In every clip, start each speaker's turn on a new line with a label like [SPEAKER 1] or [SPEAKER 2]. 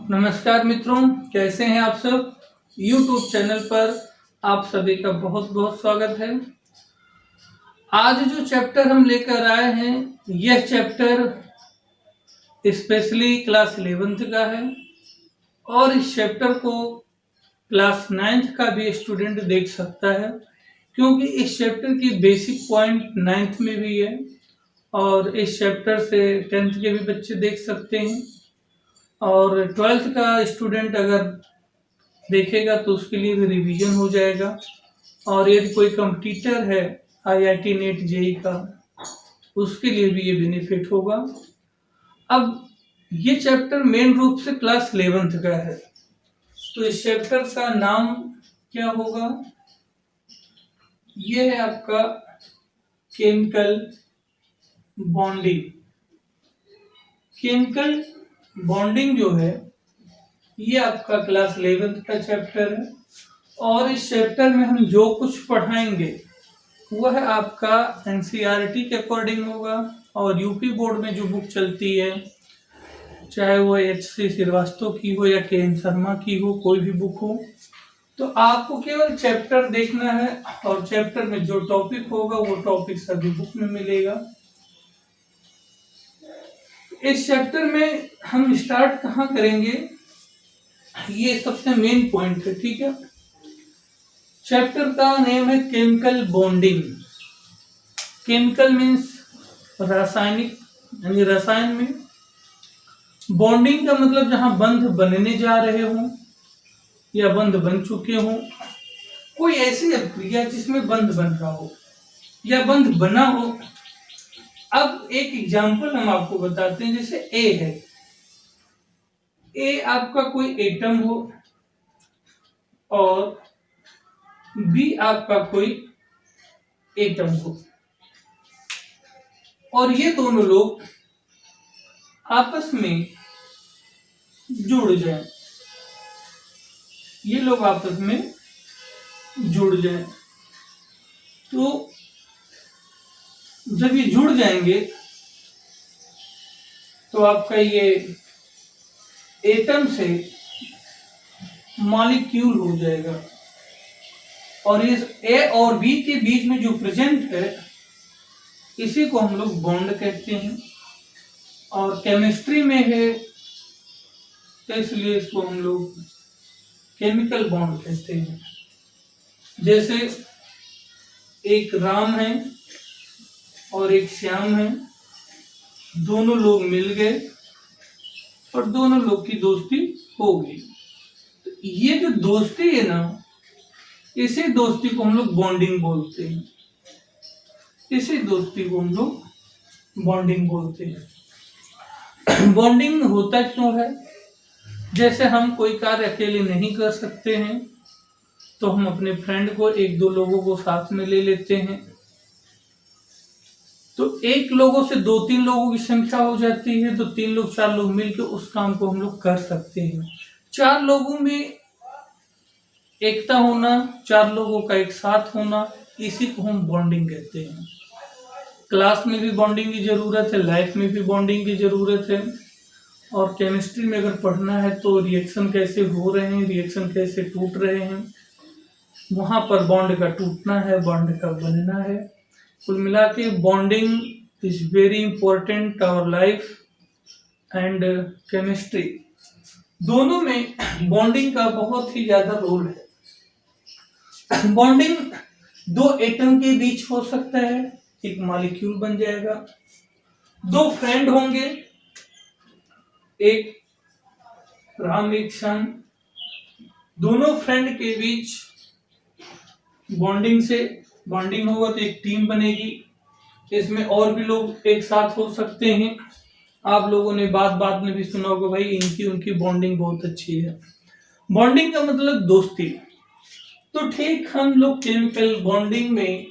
[SPEAKER 1] नमस्कार मित्रों, कैसे हैं आप सब। YouTube चैनल पर आप सभी का बहुत बहुत स्वागत है। आज जो चैप्टर हम लेकर आए हैं, यह चैप्टर स्पेशली क्लास 11th का है और इस चैप्टर को क्लास 9th का भी स्टूडेंट देख सकता है, क्योंकि इस चैप्टर की बेसिक पॉइंट 9th में भी है और इस चैप्टर से 10th के भी बच्चे देख सकते हैं। और 12th का स्टूडेंट अगर देखेगा तो उसके लिए भी रिवीजन हो जाएगा। और यदि कोई कंपटीटर है IIT नेट जेई का, उसके लिए भी ये बेनिफिट होगा। अब ये चैप्टर मेन रूप से क्लास 11th का है, तो इस चैप्टर का नाम क्या होगा? ये है आपका केमिकल बॉन्डिंग। केमिकल बॉन्डिंग जो है ये आपका क्लास 11th का चैप्टर है और इस चैप्टर में हम जो कुछ पढ़ाएंगे वह आपका NCERT के अकॉर्डिंग होगा। और यूपी बोर्ड में जो बुक चलती है, चाहे वो HC श्रीवास्तव की हो या KN शर्मा की हो, कोई भी बुक हो, तो आपको केवल चैप्टर देखना है और चैप्टर में जो टॉपिक होगा वो टॉपिक सभी बुक में मिलेगा। इस चैप्टर में हम स्टार्ट कहाँ करेंगे, ये सबसे मेन पॉइंट है, ठीक है। चैप्टर का नेम है केमिकल बॉन्डिंग। केमिकल मीन्स रासायनिक, यानी रसायन में। बॉन्डिंग का मतलब जहां बंध बनने जा रहे हों या बंध बन चुके हों, कोई ऐसी अभिक्रिया जिसमें बंध बन रहा हो या बंध बना हो। अब एक एग्जांपल हम आपको बताते हैं, जैसे ए है। ए आपका कोई एटम हो और बी आपका कोई एटम हो और ये दोनों लोग आपस में जुड़ जाएं। ये लोग आपस में जुड़ जाएं, तो जब ये जुड़ जाएंगे तो आपका ये एटम से मॉलिक्यूल हो जाएगा और इस ए और बी के बीच में जो प्रेजेंट है इसी को हम लोग बॉन्ड कहते हैं। और केमिस्ट्री में है तो इसलिए इसको हम लोग केमिकल बॉन्ड कहते हैं। जैसे एक राम है और एक श्याम है, दोनों लोग मिल गए और दोनों लोग की दोस्ती हो गई। तो ये जो दोस्ती है ना, इसी दोस्ती को हम लोग बॉन्डिंग बोलते हैं। इसी दोस्ती को हम लोग बॉन्डिंग बोलते हैं। बॉन्डिंग होता क्यों है? जैसे हम कोई कार्य अकेले नहीं कर सकते हैं तो हम अपने फ्रेंड को, एक दो लोगों को साथ में ले लेते हैं, तो एक लोगों से दो तीन लोगों की संख्या हो जाती है, तो तीन लोग चार लोग मिलकर उस काम को हम लोग कर सकते हैं। चार लोगों में एकता होना, चार लोगों का एक साथ होना, इसी को हम बॉन्डिंग कहते हैं। क्लास में भी बॉन्डिंग की जरूरत है, लाइफ में भी बॉन्डिंग की जरूरत है। और केमिस्ट्री में अगर पढ़ना है तो रिएक्शन कैसे हो रहे हैं, रिएक्शन कैसे टूट रहे हैं, वहां पर बॉन्ड का टूटना है, बॉन्ड का बनना है। कुल मिला के bonding is very important our life and chemistry, दोनों में बॉन्डिंग का बहुत ही ज्यादा रोल है। बॉन्डिंग दो एटम के बीच हो सकता है, एक मॉलिक्यूल बन जाएगा। दो फ्रेंड होंगे, एक राम एक श्याम, दोनों फ्रेंड के बीच बॉन्डिंग होगा तो एक टीम बनेगी। इसमें और भी लोग एक साथ हो सकते हैं। आप लोगों ने बात में भी सुना होगा, भाई इनकी उनकी बॉन्डिंग बहुत अच्छी है। बॉन्डिंग का मतलब दोस्ती। तो ठीक हम लोग केमिकल बॉन्डिंग में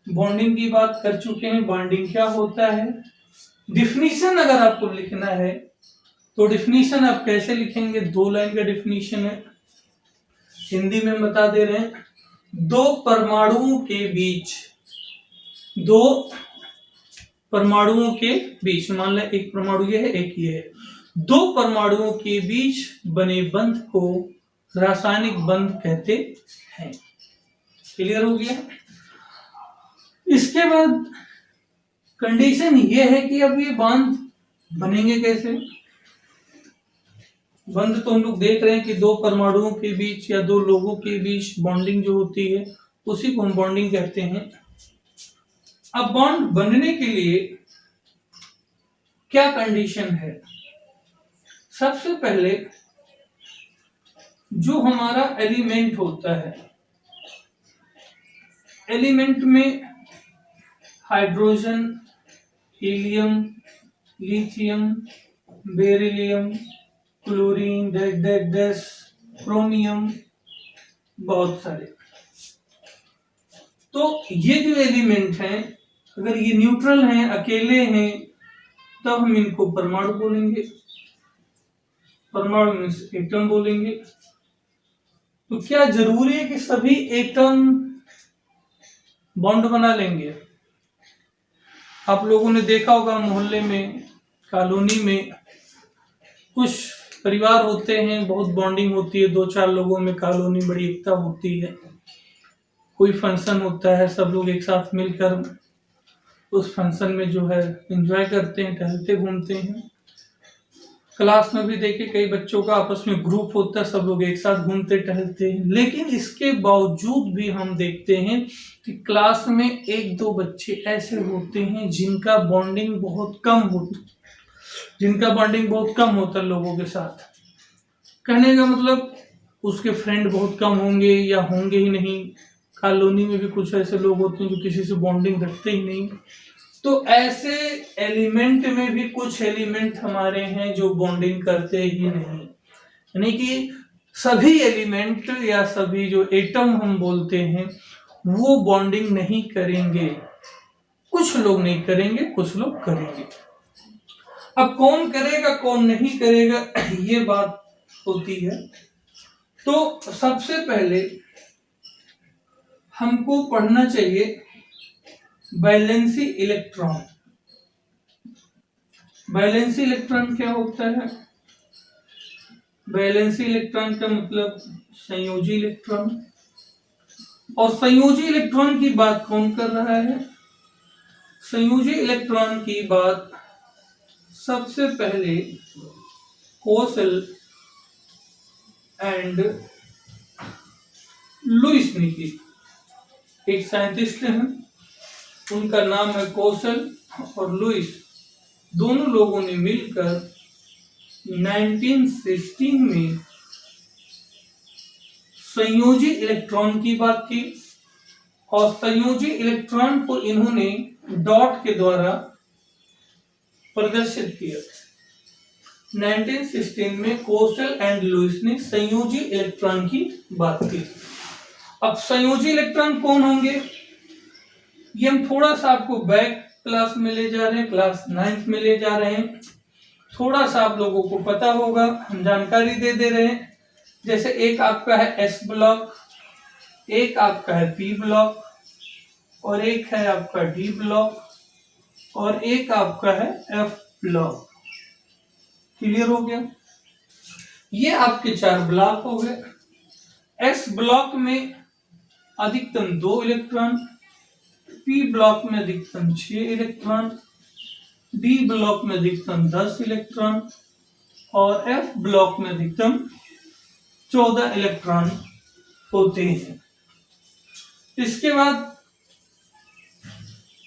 [SPEAKER 1] बॉन्डिंग की बात कर चुके हैं। बॉन्डिंग क्या होता है, डिफिनीशन अगर आपको लिखना है तो डिफिनीशन आप कैसे लिखेंगे? 2 लाइन का डिफिनीशन है, हिंदी में बता दे रहे हैं। दो परमाणुओं के बीच, मान लें एक परमाणु ये है, एक ये है, दो परमाणुओं के बीच बने बंध को रासायनिक बंध कहते हैं। क्लियर हो गया। इसके बाद कंडीशन ये है कि अब ये बांध बनेंगे कैसे। बंध तो हम लोग देख रहे हैं कि दो परमाणुओं के बीच या दो लोगों के बीच बॉन्डिंग जो होती है उसी को हम बॉन्डिंग कहते हैं। अब बॉन्ड बनने के लिए क्या कंडीशन है। सबसे पहले जो हमारा एलिमेंट होता है, एलिमेंट में hydrogen, helium, lithium, beryllium, chlorine, chromium, बहुत सारे। तो ये जो एलिमेंट हैं अगर ये न्यूट्रल हैं, अकेले हैं, तब हम इनको परमाणु बोलेंगे। परमाणु मीन्स एटम बोलेंगे। तो क्या जरूरी है कि सभी एटम बॉन्ड बना लेंगे। आप लोगों ने देखा होगा मोहल्ले में, कॉलोनी में कुछ परिवार होते हैं, बहुत बॉन्डिंग होती है, 2-4 लोगों में कॉलोनी बड़ी एकता होती है। कोई फंक्शन होता है, सब लोग एक साथ मिलकर उस फंक्शन में जो है एंजॉय करते हैं, टहलते घूमते हैं। क्लास में भी देखे कई बच्चों का आपस में ग्रुप होता है, सब लोग एक साथ घूमते टहलते हैं। लेकिन इसके बावजूद भी हम देखते हैं कि क्लास में 1-2 बच्चे ऐसे होते हैं जिनका बॉन्डिंग बहुत कम होता है लोगों के साथ। कहने का मतलब उसके फ्रेंड बहुत कम होंगे या होंगे ही नहीं। कॉलोनी में भी कुछ ऐसे लोग होते हैं जो किसी से बॉन्डिंग रखते ही नहीं। तो ऐसे एलिमेंट में भी कुछ एलिमेंट हमारे हैं जो बॉन्डिंग करते ही नहीं। यानी कि सभी एलिमेंट या सभी जो एटम हम बोलते हैं वो बॉन्डिंग नहीं करेंगे। कुछ लोग नहीं करेंगे, कुछ लोग करेंगे। अब कौन करेगा कौन नहीं करेगा ये बात होती है। तो सबसे पहले हमको पढ़ना चाहिए वैलेंसी इलेक्ट्रॉन। वैलेंसी इलेक्ट्रॉन क्या होता है। वैलेंसी इलेक्ट्रॉन का मतलब संयोजी इलेक्ट्रॉन। और संयोजी इलेक्ट्रॉन की बात कौन कर रहा है। संयोजी इलेक्ट्रॉन की बात सबसे पहले कोसेल एंड लुईस ने की। एक साइंटिस्ट हैं, उनका नाम है कोसेल और लुईस। दोनों लोगों ने मिलकर 1916 में संयोजी इलेक्ट्रॉन की बात की और संयोजी इलेक्ट्रॉन को इन्होंने डॉट के द्वारा प्रदर्शित किया। 1916 में कोसेल एंड लुईस ने संयोजी इलेक्ट्रॉन की बात की। अब संयोजी इलेक्ट्रॉन कौन होंगे ये हम थोड़ा सा आपको बैक क्लास में ले जा रहे हैं, क्लास 9th में ले जा रहे हैं। थोड़ा सा आप लोगों को पता होगा, हम जानकारी दे रहे हैं। जैसे एक आपका है एस ब्लॉक, एक आपका है पी ब्लॉक, और एक है आपका डी ब्लॉक, और एक आपका है एफ ब्लॉक। क्लियर हो गया। ये आपके 4 ब्लॉक हो गए। एस ब्लॉक में अधिकतम 2 इलेक्ट्रॉन, पी ब्लॉक में अधिकतम 6 इलेक्ट्रॉन, डी ब्लॉक में अधिकतम 10 इलेक्ट्रॉन और एफ ब्लॉक में अधिकतम 14 इलेक्ट्रॉन होते हैं। इसके बाद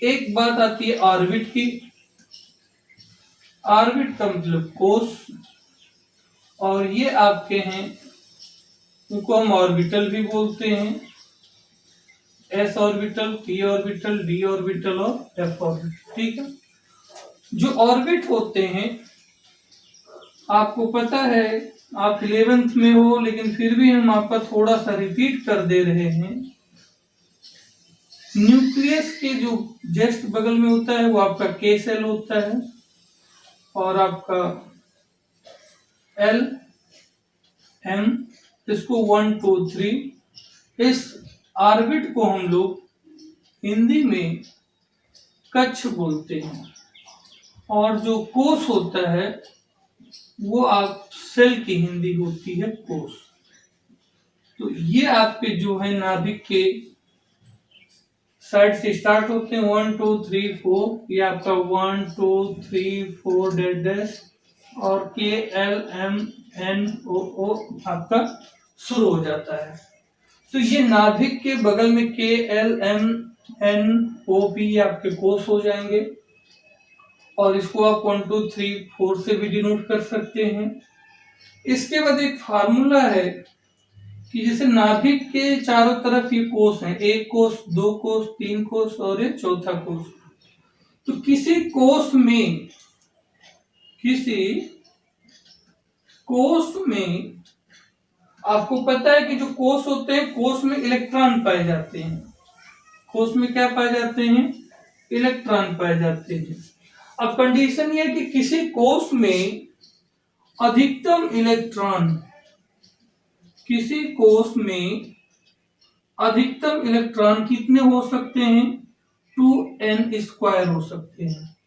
[SPEAKER 1] एक बात आती है ऑर्बिट की। ऑर्बिट का मतलब कोष, और ये आपके हैं, उनको हम ऑर्बिटल भी बोलते हैं। S orbital, P orbital, D orbital और एफ ऑर्बिटल। ठीक है। जो ऑर्बिट होते हैं आपको पता है, आप 11th में हो, लेकिन फिर भी हम आपका थोड़ा सा रिपीट कर दे रहे हैं। न्यूक्लियस के जो जस्ट बगल में होता है वो आपका के सेल होता है, और आपका एल एम, इसको 1 2 3। इस ऑर्बिट को हम लोग हिंदी में कक्ष बोलते हैं। और जो कोष होता है वो आप सेल की हिंदी होती है कोष। तो ये आपके जो है नाभिक के साइड से स्टार्ट होते हैं 1 2 3 4, ये आपका 1 2 3 4 डैश डैश और के एल एम एन ओ आपका शुरू हो जाता है। तो ये नाभिक के बगल में K L M N O P आपके कोष हो जाएंगे और इसको आप 1 2 3 4 से भी डिनोट कर सकते हैं। इसके बाद एक फार्मूला है कि जैसे नाभिक के चारों तरफ ये कोष हैं, एक कोष, दो कोष, तीन कोष और एक चौथा कोष। तो किसी कोष में आपको पता है कि जो कोष होते हैं, कोष में इलेक्ट्रॉन पाए जाते हैं। कोष में क्या पाए जाते हैं? इलेक्ट्रॉन पाए जाते हैं। अब कंडीशन ये है कि किसी कोष में अधिकतम इलेक्ट्रॉन कितने हो सकते हैं? 2n² हो सकते हैं।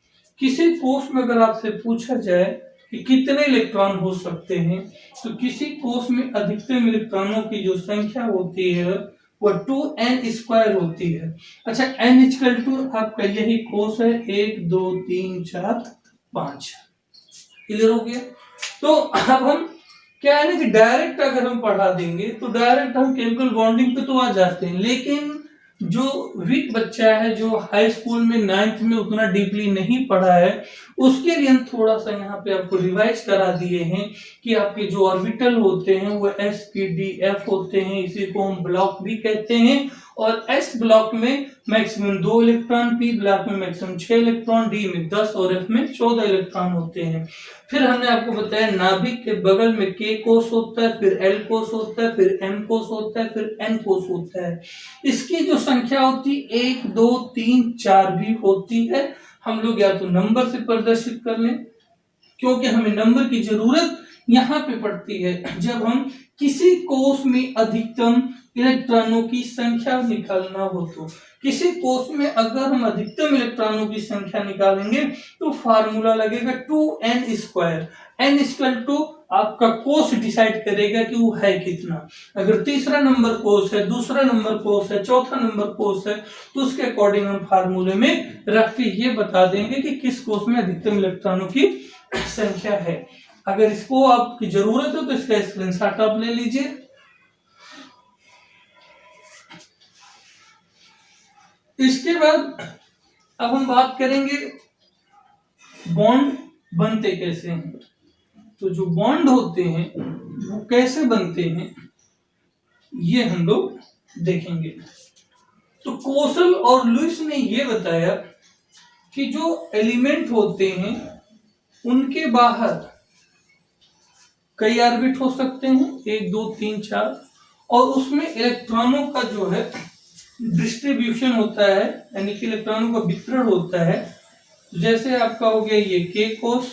[SPEAKER 1] किसी कोष में अगर आपसे पूछा जाए कि कितने इलेक्ट्रॉन हो सकते हैं, तो किसी कोष में अधिकतम इलेक्ट्रॉनों की जो संख्या होती है वो 2n² होती है। अच्छा, n= आपका यही कोष है, 1 2 3 4 5। क्लियर हो गया? तो अब हम क्या है ना कि डायरेक्ट अगर हम पढ़ा देंगे तो डायरेक्ट हम केमिकल बॉन्डिंग पे तो आ जाते हैं, लेकिन जो वीक बच्चा है, जो हाई स्कूल में 9th में उतना डीपली नहीं पढ़ा है, उसके लिए हम थोड़ा सा यहाँ पे आपको रिवाइज करा दिए हैं कि आपके जो ऑर्बिटल होते हैं वो s p d f होते हैं। इसी को हम ब्लॉक भी कहते हैं। और s ब्लॉक में मैक्सिमम 2 इलेक्ट्रॉन, p ब्लॉक में मैक्सिमम 6 इलेक्ट्रॉन, d में 10 और f में 14 इलेक्ट्रॉन होते हैं। फिर हमने आपको बताया नाभिक के बगल में k कोष होता है, फिर l कोष होता है, फिर m कोष होता है, फिर n कोष होता है। इसकी जो संख्या होती है 1 2 3 4 भी होती है। हम लोग या तो नंबर से प्रदर्शित कर लें, क्योंकि हमें नंबर की जरूरत यहाँ पे पड़ती है जब हम किसी कोष में अधिकतम इलेक्ट्रॉनों की संख्या निकालना हो। तो किसी कोष में अगर हम अधिकतम इलेक्ट्रॉनों की संख्या निकालेंगे तो फार्मूला लगेगा 2n²। n= आपका कोष डिसाइड करेगा कि वो है कितना। अगर तीसरा नंबर कोष है, दूसरा नंबर कोष है, चौथा नंबर कोष है, तो उसके अकॉर्डिंग हम फार्मूले में रख के ये बता देंगे कि किस कोष में अधिकतम इलेक्ट्रॉनों की संख्या है। अगर इसको आपकी जरूरत हो तो इसका स्क्रीनशॉट आप ले लीजिए। इसके बाद अब हम बात करेंगे बॉन्ड बनते कैसे हैं। तो जो बॉन्ड होते हैं वो कैसे बनते हैं ये हम लोग देखेंगे। तो कोसल और लुईस ने ये बताया कि जो एलिमेंट होते हैं उनके बाहर कई ऑर्बिट हो सकते हैं, 1 2 3 4, और उसमें इलेक्ट्रॉनों का जो है डिस्ट्रीब्यूशन होता है, यानी कि इलेक्ट्रॉनों का वितरण होता है। जैसे आपका हो गया ये k कोष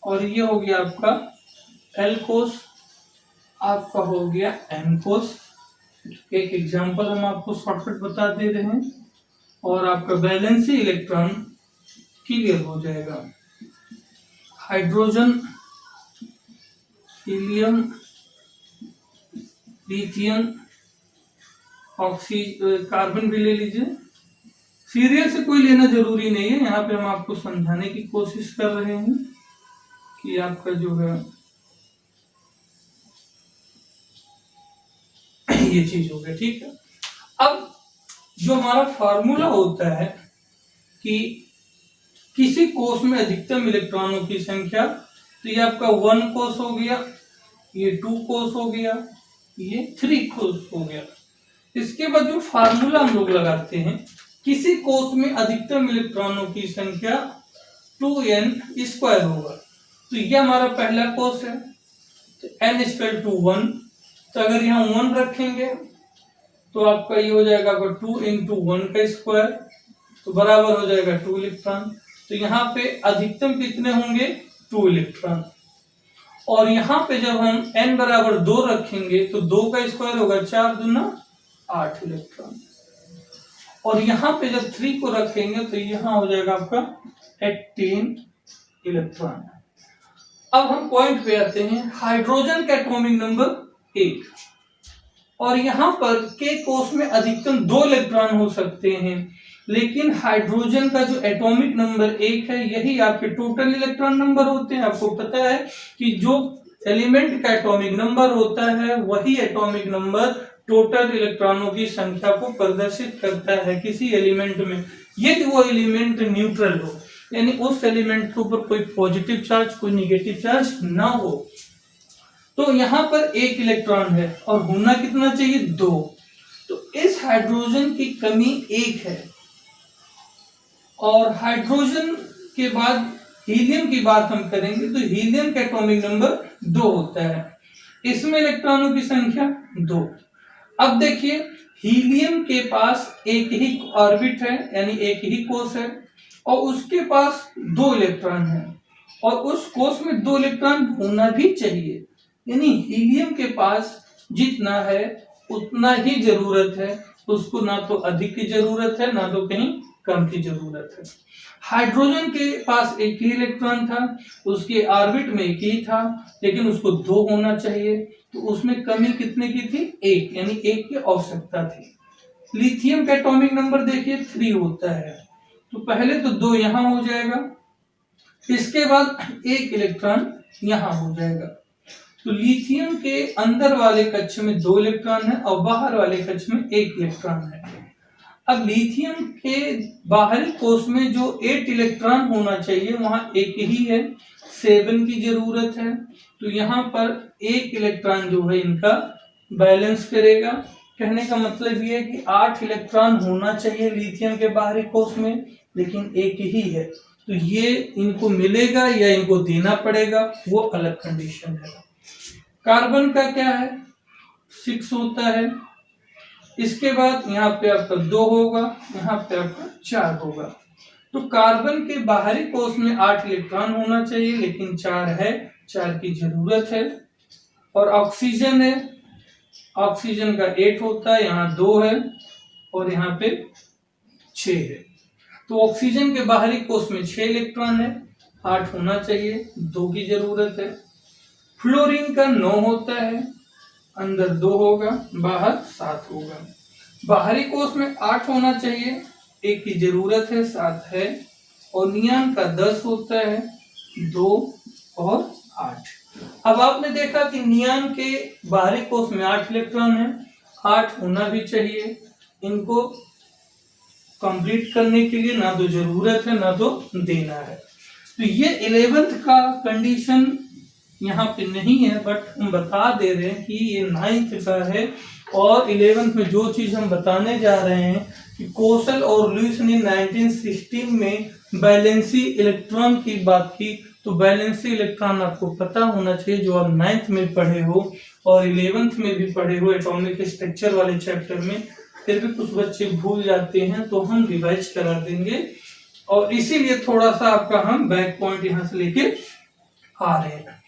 [SPEAKER 1] और ये हो गया आपका l कोष, आपका हो गया m कोष। एक एग्जांपल हम आपको शॉर्टकट बता दे रहे हैं और आपका वैलेंसी इलेक्ट्रॉन क्लियर हो जाएगा। हाइड्रोजन, हीलियम, लिथियम, कार्बन भी ले लीजिए। सीरियल से कोई लेना जरूरी नहीं है, यहाँ पे हम आपको समझाने की कोशिश कर रहे हैं कि आपका जो है ये चीज हो गया। ठीक है, अब जो हमारा फार्मूला होता है कि किसी कोष में अधिकतम इलेक्ट्रॉनों की संख्या, तो ये आपका 1 कोष हो गया, ये 2 कोष हो गया, ये 3 कोष हो गया। इसके बाद जो फार्मूला हम लोग लगाते हैं, किसी कोष में अधिकतम इलेक्ट्रॉनों की संख्या 2n² होगा। तो ये हमारा पहला कोष है, तो n=1। तो अगर यहाँ 1 रखेंगे तो आपका ये हो जाएगा 2 × 1 का स्क्वायर, तो बराबर हो जाएगा 2 इलेक्ट्रॉन। तो यहाँ पे अधिकतम कितने होंगे? 2 इलेक्ट्रॉन। और यहाँ पे जब हम n बराबर 2 रखेंगे तो 2 का स्क्वायर होगा 4 दूना 8 इलेक्ट्रॉन। और यहाँ पे जब 3 को रखेंगे तो यहाँ हो जाएगा आपका 18 इलेक्ट्रॉन। अब हम पॉइंट पे आते हैं। हाइड्रोजन का एटॉमिक नंबर 1, और यहाँ पर के कोष में अधिकतम 2 इलेक्ट्रॉन हो सकते हैं, लेकिन हाइड्रोजन का जो एटॉमिक नंबर 1 है यही आपके टोटल इलेक्ट्रॉन नंबर होते हैं। आपको पता है कि जो एलिमेंट का एटॉमिक नंबर होता है वही एटॉमिक नंबर टोटल इलेक्ट्रॉनों की संख्या को प्रदर्शित करता है किसी एलिमेंट में, यदि वो एलिमेंट न्यूट्रल हो, यानी उस एलिमेंट के ऊपर कोई पॉजिटिव चार्ज कोई निगेटिव चार्ज ना हो। तो यहाँ पर 1 इलेक्ट्रॉन है और होना कितना चाहिए 2, तो इस हाइड्रोजन की कमी 1 है। और हाइड्रोजन के बाद हीलियम की बात हम करेंगे तो हीलियम का एटॉमिक नंबर 2 होता है, इसमें इलेक्ट्रॉनों की संख्या 2। अब देखिए हीलियम के पास एक ही ऑर्बिट है, यानी एक ही कोष है, और उसके पास 2 इलेक्ट्रॉन है, और उस कोष में 2 इलेक्ट्रॉन होना भी चाहिए, यानी हीलियम के पास जितना है उतना ही जरूरत है, उसको ना तो अधिक की जरूरत है ना तो कहीं कम की जरूरत है। हाइड्रोजन के पास एक ही इलेक्ट्रॉन था, उसके ऑर्बिट में एक ही था, लेकिन उसको 2 होना चाहिए, तो उसमें कमी कितने की थी 1, यानी 1 की आवश्यकता थी। लिथियम का एटॉमिक नंबर देखिए 3 होता है, तो पहले तो 2 यहां हो जाएगा, इसके बाद 1 इलेक्ट्रॉन यहां हो जाएगा। तो लिथियम के अंदर वाले कक्ष में 2 इलेक्ट्रॉन है और बाहर वाले कक्ष में 1 इलेक्ट्रॉन है। अब लिथियम के बाहरी कोष में जो 8 इलेक्ट्रॉन होना चाहिए वहां 1 ही है, 7 की जरूरत है, तो यहाँ पर 1 इलेक्ट्रॉन जो है इनका बैलेंस करेगा। कहने का मतलब ये है कि 8 इलेक्ट्रॉन होना चाहिए लिथियम के बाहरी कोष में, लेकिन 1 ही है, तो ये इनको मिलेगा या इनको देना पड़ेगा वो अलग कंडीशन है। कार्बन का क्या है 6 होता है, इसके बाद यहाँ पे आपका 2 होगा, यहाँ पे आपका 4 होगा। तो कार्बन के बाहरी कोष में 8 इलेक्ट्रॉन होना चाहिए, लेकिन 4 है, 4 की जरूरत है। और ऑक्सीजन है, ऑक्सीजन का 8 होता है, यहाँ 2 है और यहाँ पे 6 है, तो ऑक्सीजन के बाहरी कोष में 6 इलेक्ट्रॉन है, 8 होना चाहिए, 2 की जरूरत है। फ्लोरीन का 9 होता है, अंदर 2 होगा, बाहर 7 होगा। बाहरी कोष में 8 होना चाहिए, 1 की जरूरत है, 7 है। और नियान का 10 होता है, 2 और 8। अब आपने देखा कि नियान के बाहरी कोष में 8 इलेक्ट्रॉन है, 8 होना भी चाहिए। इनको कंप्लीट करने के लिए ना तो जरूरत है ना तो देना है। तो ये 11th का कंडीशन यहाँ पे नहीं है, बट हम बता दे रहे हैं कि ये 9th का है। और 11th में जो चीज हम बताने जा रहे हैं कि कोसल और लुईस ने 1916 में वैलेंसी इलेक्ट्रॉन की बात की, तो वैलेंसी इलेक्ट्रॉन आपको पता होना चाहिए, जो आप 9th में पढ़े हो और 11th में भी पढ़े हो एटॉमिक स्ट्रक्चर वाले चैप्टर में। फिर भी कुछ बच्चे भूल जाते हैं, तो हम रिवाइज करा देंगे, और इसीलिए थोड़ा सा आपका हम बैक पॉइंट यहाँ से लेके आ रहे हैं।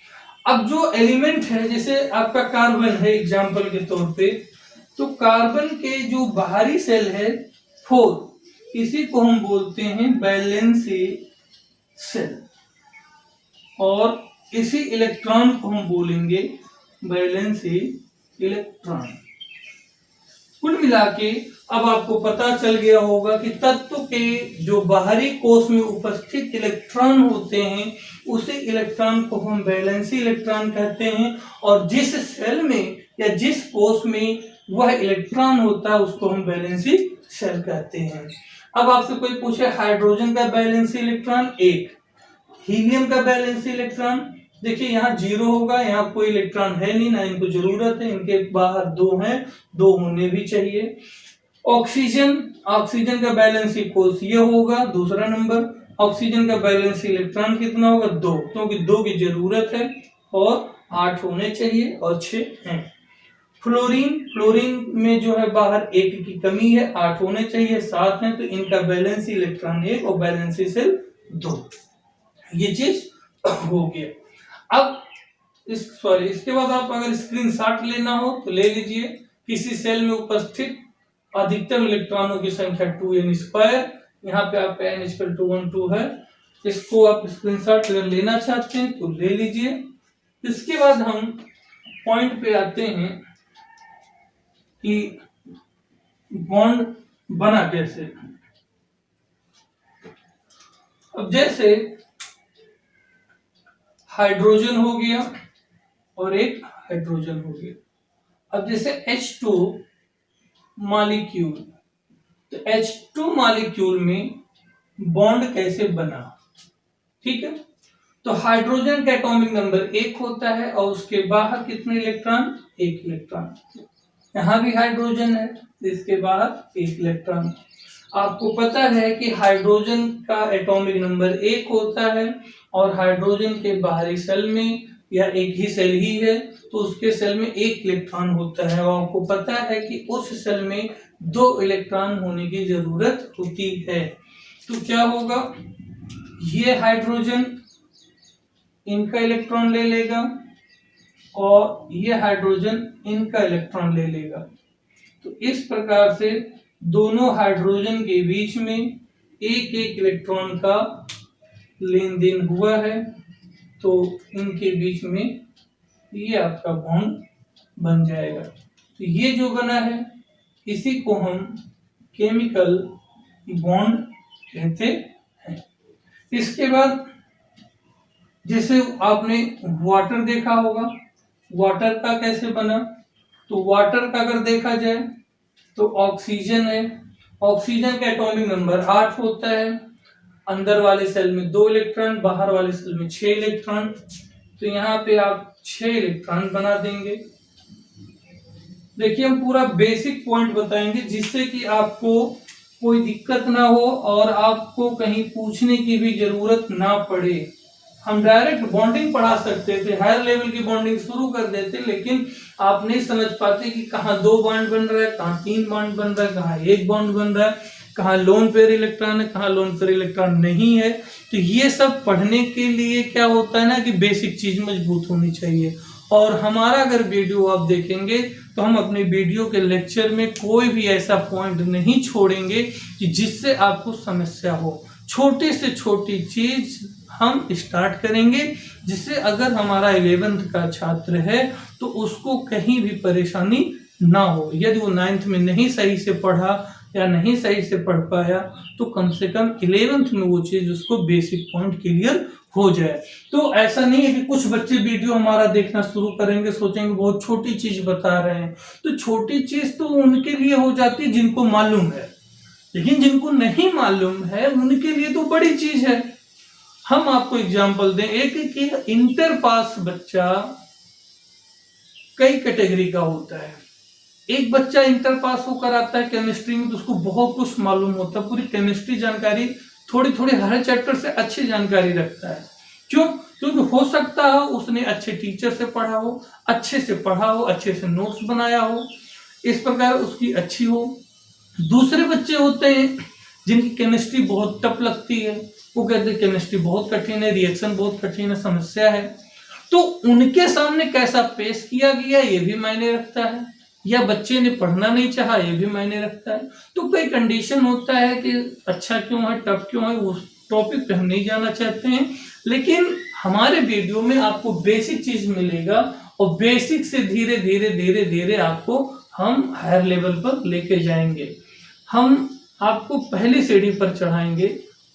[SPEAKER 1] अब जो एलिमेंट है, जैसे आपका कार्बन है एग्जाम्पल के तौर पे, तो कार्बन के जो बाहरी सेल है 4, इसी को हम बोलते हैं वैलेंसी सेल, और इसी इलेक्ट्रॉन को हम बोलेंगे वैलेंसी इलेक्ट्रॉन। कुल मिला के अब आपको पता चल गया होगा कि तत्व के जो बाहरी कोष में उपस्थित इलेक्ट्रॉन होते हैं उसी इलेक्ट्रॉन को हम वैलेंसी इलेक्ट्रॉन कहते हैं, और जिस सेल में या जिस कोष में वह इलेक्ट्रॉन होता है उसको हम वैलेंसी सेल कहते हैं। अब आपसे कोई पूछे हाइड्रोजन का वैलेंसी इलेक्ट्रॉन 1, हीलियम का वैलेंसी इलेक्ट्रॉन, देखिए यहाँ 0 होगा, यहाँ कोई इलेक्ट्रॉन है नहीं, ना इनको जरूरत है, इनके बाहर 2 हैं, 2 होने भी चाहिए। ऑक्सीजन, ऑक्सीजन का वैलेंसी कोष ये होगा, दूसरा नंबर। ऑक्सीजन का वैलेंसी इलेक्ट्रॉन कितना होगा 2, क्योंकि 2 की जरूरत है, और 8 होने चाहिए और 6 हैं। फ्लोरीन, फ्लोरीन में जो है बाहर 1 की कमी है, 8 होने चाहिए, 7 हैं, तो इनका वैलेंसी इलेक्ट्रॉन 1 और वैलेंसी सेल 2। ये चीज हो गया। अब इसके बाद आप अगर स्क्रीनशॉट लेना हो तो ले लीजिए। किसी सेल में उपस्थित अधिकतम इलेक्ट्रॉनों की संख्या 2n², यहाँ पे आपका n = 1 2 है, इसको आप स्क्रीनशॉट अगर लेना चाहते हैं तो ले लीजिए। इसके बाद हम पॉइंट पे आते हैं कि बॉन्ड बना कैसे। अब जैसे हाइड्रोजन हो गया और एक हाइड्रोजन हो गया। अब जैसे H2 मॉलिक्यूल, तो H2 मॉलिक्यूल में बॉन्ड कैसे बना, ठीक है। तो हाइड्रोजन का एटॉमिक नंबर 1 होता है और उसके बाहर कितने इलेक्ट्रॉन, 1 इलेक्ट्रॉन। यहां भी हाइड्रोजन है, इसके बाहर 1 इलेक्ट्रॉन। आपको पता है कि हाइड्रोजन का एटॉमिक नंबर 1 होता है और हाइड्रोजन के बाहरी सेल में या एक ही सेल ही है तो उसके सेल में 1 इलेक्ट्रॉन होता है। और आपको पता है कि उस सेल में 2 इलेक्ट्रॉन होने की जरूरत होती है। तो क्या होगा, ये हाइड्रोजन इनका इलेक्ट्रॉन ले लेगा और ये हाइड्रोजन इनका इलेक्ट्रॉन ले लेगा। तो इस प्रकार से दोनों हाइड्रोजन के बीच में एक एक इलेक्ट्रॉन का लेन देन हुआ है। तो इनके बीच में ये आपका बॉन्ड बन जाएगा। तो ये जो बना है इसी को हम केमिकल बॉन्ड कहते हैं। इसके बाद जैसे आपने वाटर देखा होगा, वाटर का कैसे बना। तो वाटर का अगर देखा जाए तो ऑक्सीजन है, ऑक्सीजन का एटॉमिक नंबर 8 होता है। अंदर वाले सेल में 2 इलेक्ट्रॉन, बाहर वाले सेल में 6 इलेक्ट्रॉन। तो यहाँ पे आप 6 इलेक्ट्रॉन बना देंगे। देखिए हम पूरा बेसिक पॉइंट बताएंगे जिससे कि आपको कोई दिक्कत ना हो और आपको कहीं पूछने की भी जरूरत ना पड़े। हम डायरेक्ट बॉन्डिंग पढ़ा सकते थे, हायर लेवल की बॉन्डिंग शुरू कर देते, लेकिन आप नहीं समझ पाते कि कहाँ 2 बॉन्ड बन रहा है, कहाँ 3 बॉन्ड बन रहा है, कहाँ 1 बॉन्ड बन रहा है, कहाँ लोन पेयर इलेक्ट्रॉन है, कहाँ लोन पेयर इलेक्ट्रॉन नहीं है। तो ये सब पढ़ने के लिए क्या होता है ना कि बेसिक चीज मजबूत होनी चाहिए। और हमारा अगर वीडियो आप देखेंगे तो हम अपने वीडियो के लेक्चर में कोई भी ऐसा पॉइंट नहीं छोड़ेंगे कि जिससे आपको समस्या हो। छोटी से छोटी चीज हम स्टार्ट करेंगे जिससे अगर हमारा 11th का छात्र है तो उसको कहीं भी परेशानी ना हो। यदि वो 9th में नहीं सही से पढ़ा या नहीं सही से पढ़ पाया तो कम से कम 11th में वो चीज उसको बेसिक पॉइंट क्लियर हो जाए। तो ऐसा नहीं है कि कुछ बच्चे वीडियो हमारा देखना शुरू करेंगे, सोचेंगे बहुत छोटी चीज बता रहे हैं। तो छोटी चीज तो उनके लिए हो जाती है जिनको मालूम है, लेकिन जिनको नहीं मालूम है उनके लिए तो बड़ी चीज है। हम आपको एग्जांपल दें, एक इंटर पास बच्चा कई कैटेगरी का होता है। एक बच्चा इंटर पास होकर आता है केमिस्ट्री में तो उसको बहुत कुछ मालूम होता है, पूरी केमिस्ट्री जानकारी, थोड़ी थोड़ी हर चैप्टर से अच्छी जानकारी रखता है। क्यों? क्योंकि हो सकता है उसने अच्छे टीचर से पढ़ा हो, अच्छे से पढ़ा हो, अच्छे से नोट्स बनाया हो, इस प्रकार उसकी अच्छी हो। दूसरे बच्चे होते हैं जिनकी केमिस्ट्री बहुत टफ लगती है, वो कहते हैं केमिस्ट्री बहुत कठिन है, रिएक्शन बहुत कठिन है, समस्या है। तो उनके सामने कैसा पेश किया गया ये भी मायने रखता है, या बच्चे ने पढ़ना नहीं चाहा ये भी मायने रखता है। तो कोई कंडीशन होता है कि अच्छा क्यों है, टफ क्यों है, उस टॉपिक पे हम नहीं जाना चाहते हैं। लेकिन हमारे वीडियो में आपको बेसिक चीज मिलेगा और बेसिक से धीरे धीरे धीरे धीरे आपको हम हायर लेवल पर लेके जाएंगे। हम आपको पहली सीढ़ी पर चढ़ाएंगे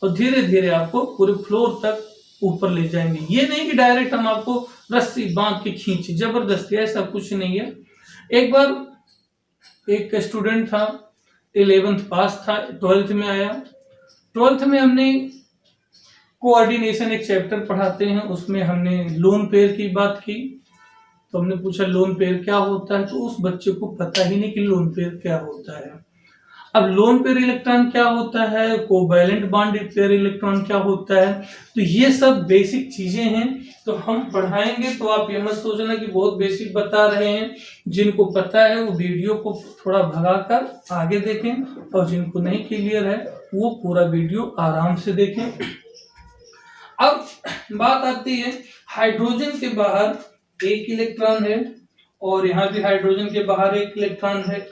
[SPEAKER 1] और धीरे धीरे आपको पूरे फ्लोर तक ऊपर ले जाएंगे। ये नहीं कि डायरेक्ट हम आपको रस्सी बांध के खींचे जबरदस्ती, ऐसा कुछ नहीं है। एक बार एक स्टूडेंट था, 11th पास था, 12th में आया। 12th में हमने कोऑर्डिनेशन एक चैप्टर पढ़ाते हैं, उसमें हमने लोन पेयर की बात की। तो हमने पूछा लोन पेयर क्या होता है, तो उस बच्चे को पता ही नहीं कि लोन पेयर क्या होता है। अब लोन पेयर इलेक्ट्रॉन क्या होता है, कोवैलेंट बॉन्ड पेयर इलेक्ट्रॉन क्या होता है, तो ये सब बेसिक चीजें हैं। तो हम पढ़ाएंगे तो आप ये मत सोचना कि बहुत बेसिक बता रहे हैं। जिनको पता है वो वीडियो को थोड़ा भगाकर आगे देखें और जिनको नहीं क्लियर है वो पूरा वीडियो आराम से देखें। अब बात आती है हाइड्रोजन के बाहर 1 इलेक्ट्रॉन है और यहाँ भी हाइड्रोजन के बाहर 1 इलेक्ट्रॉन है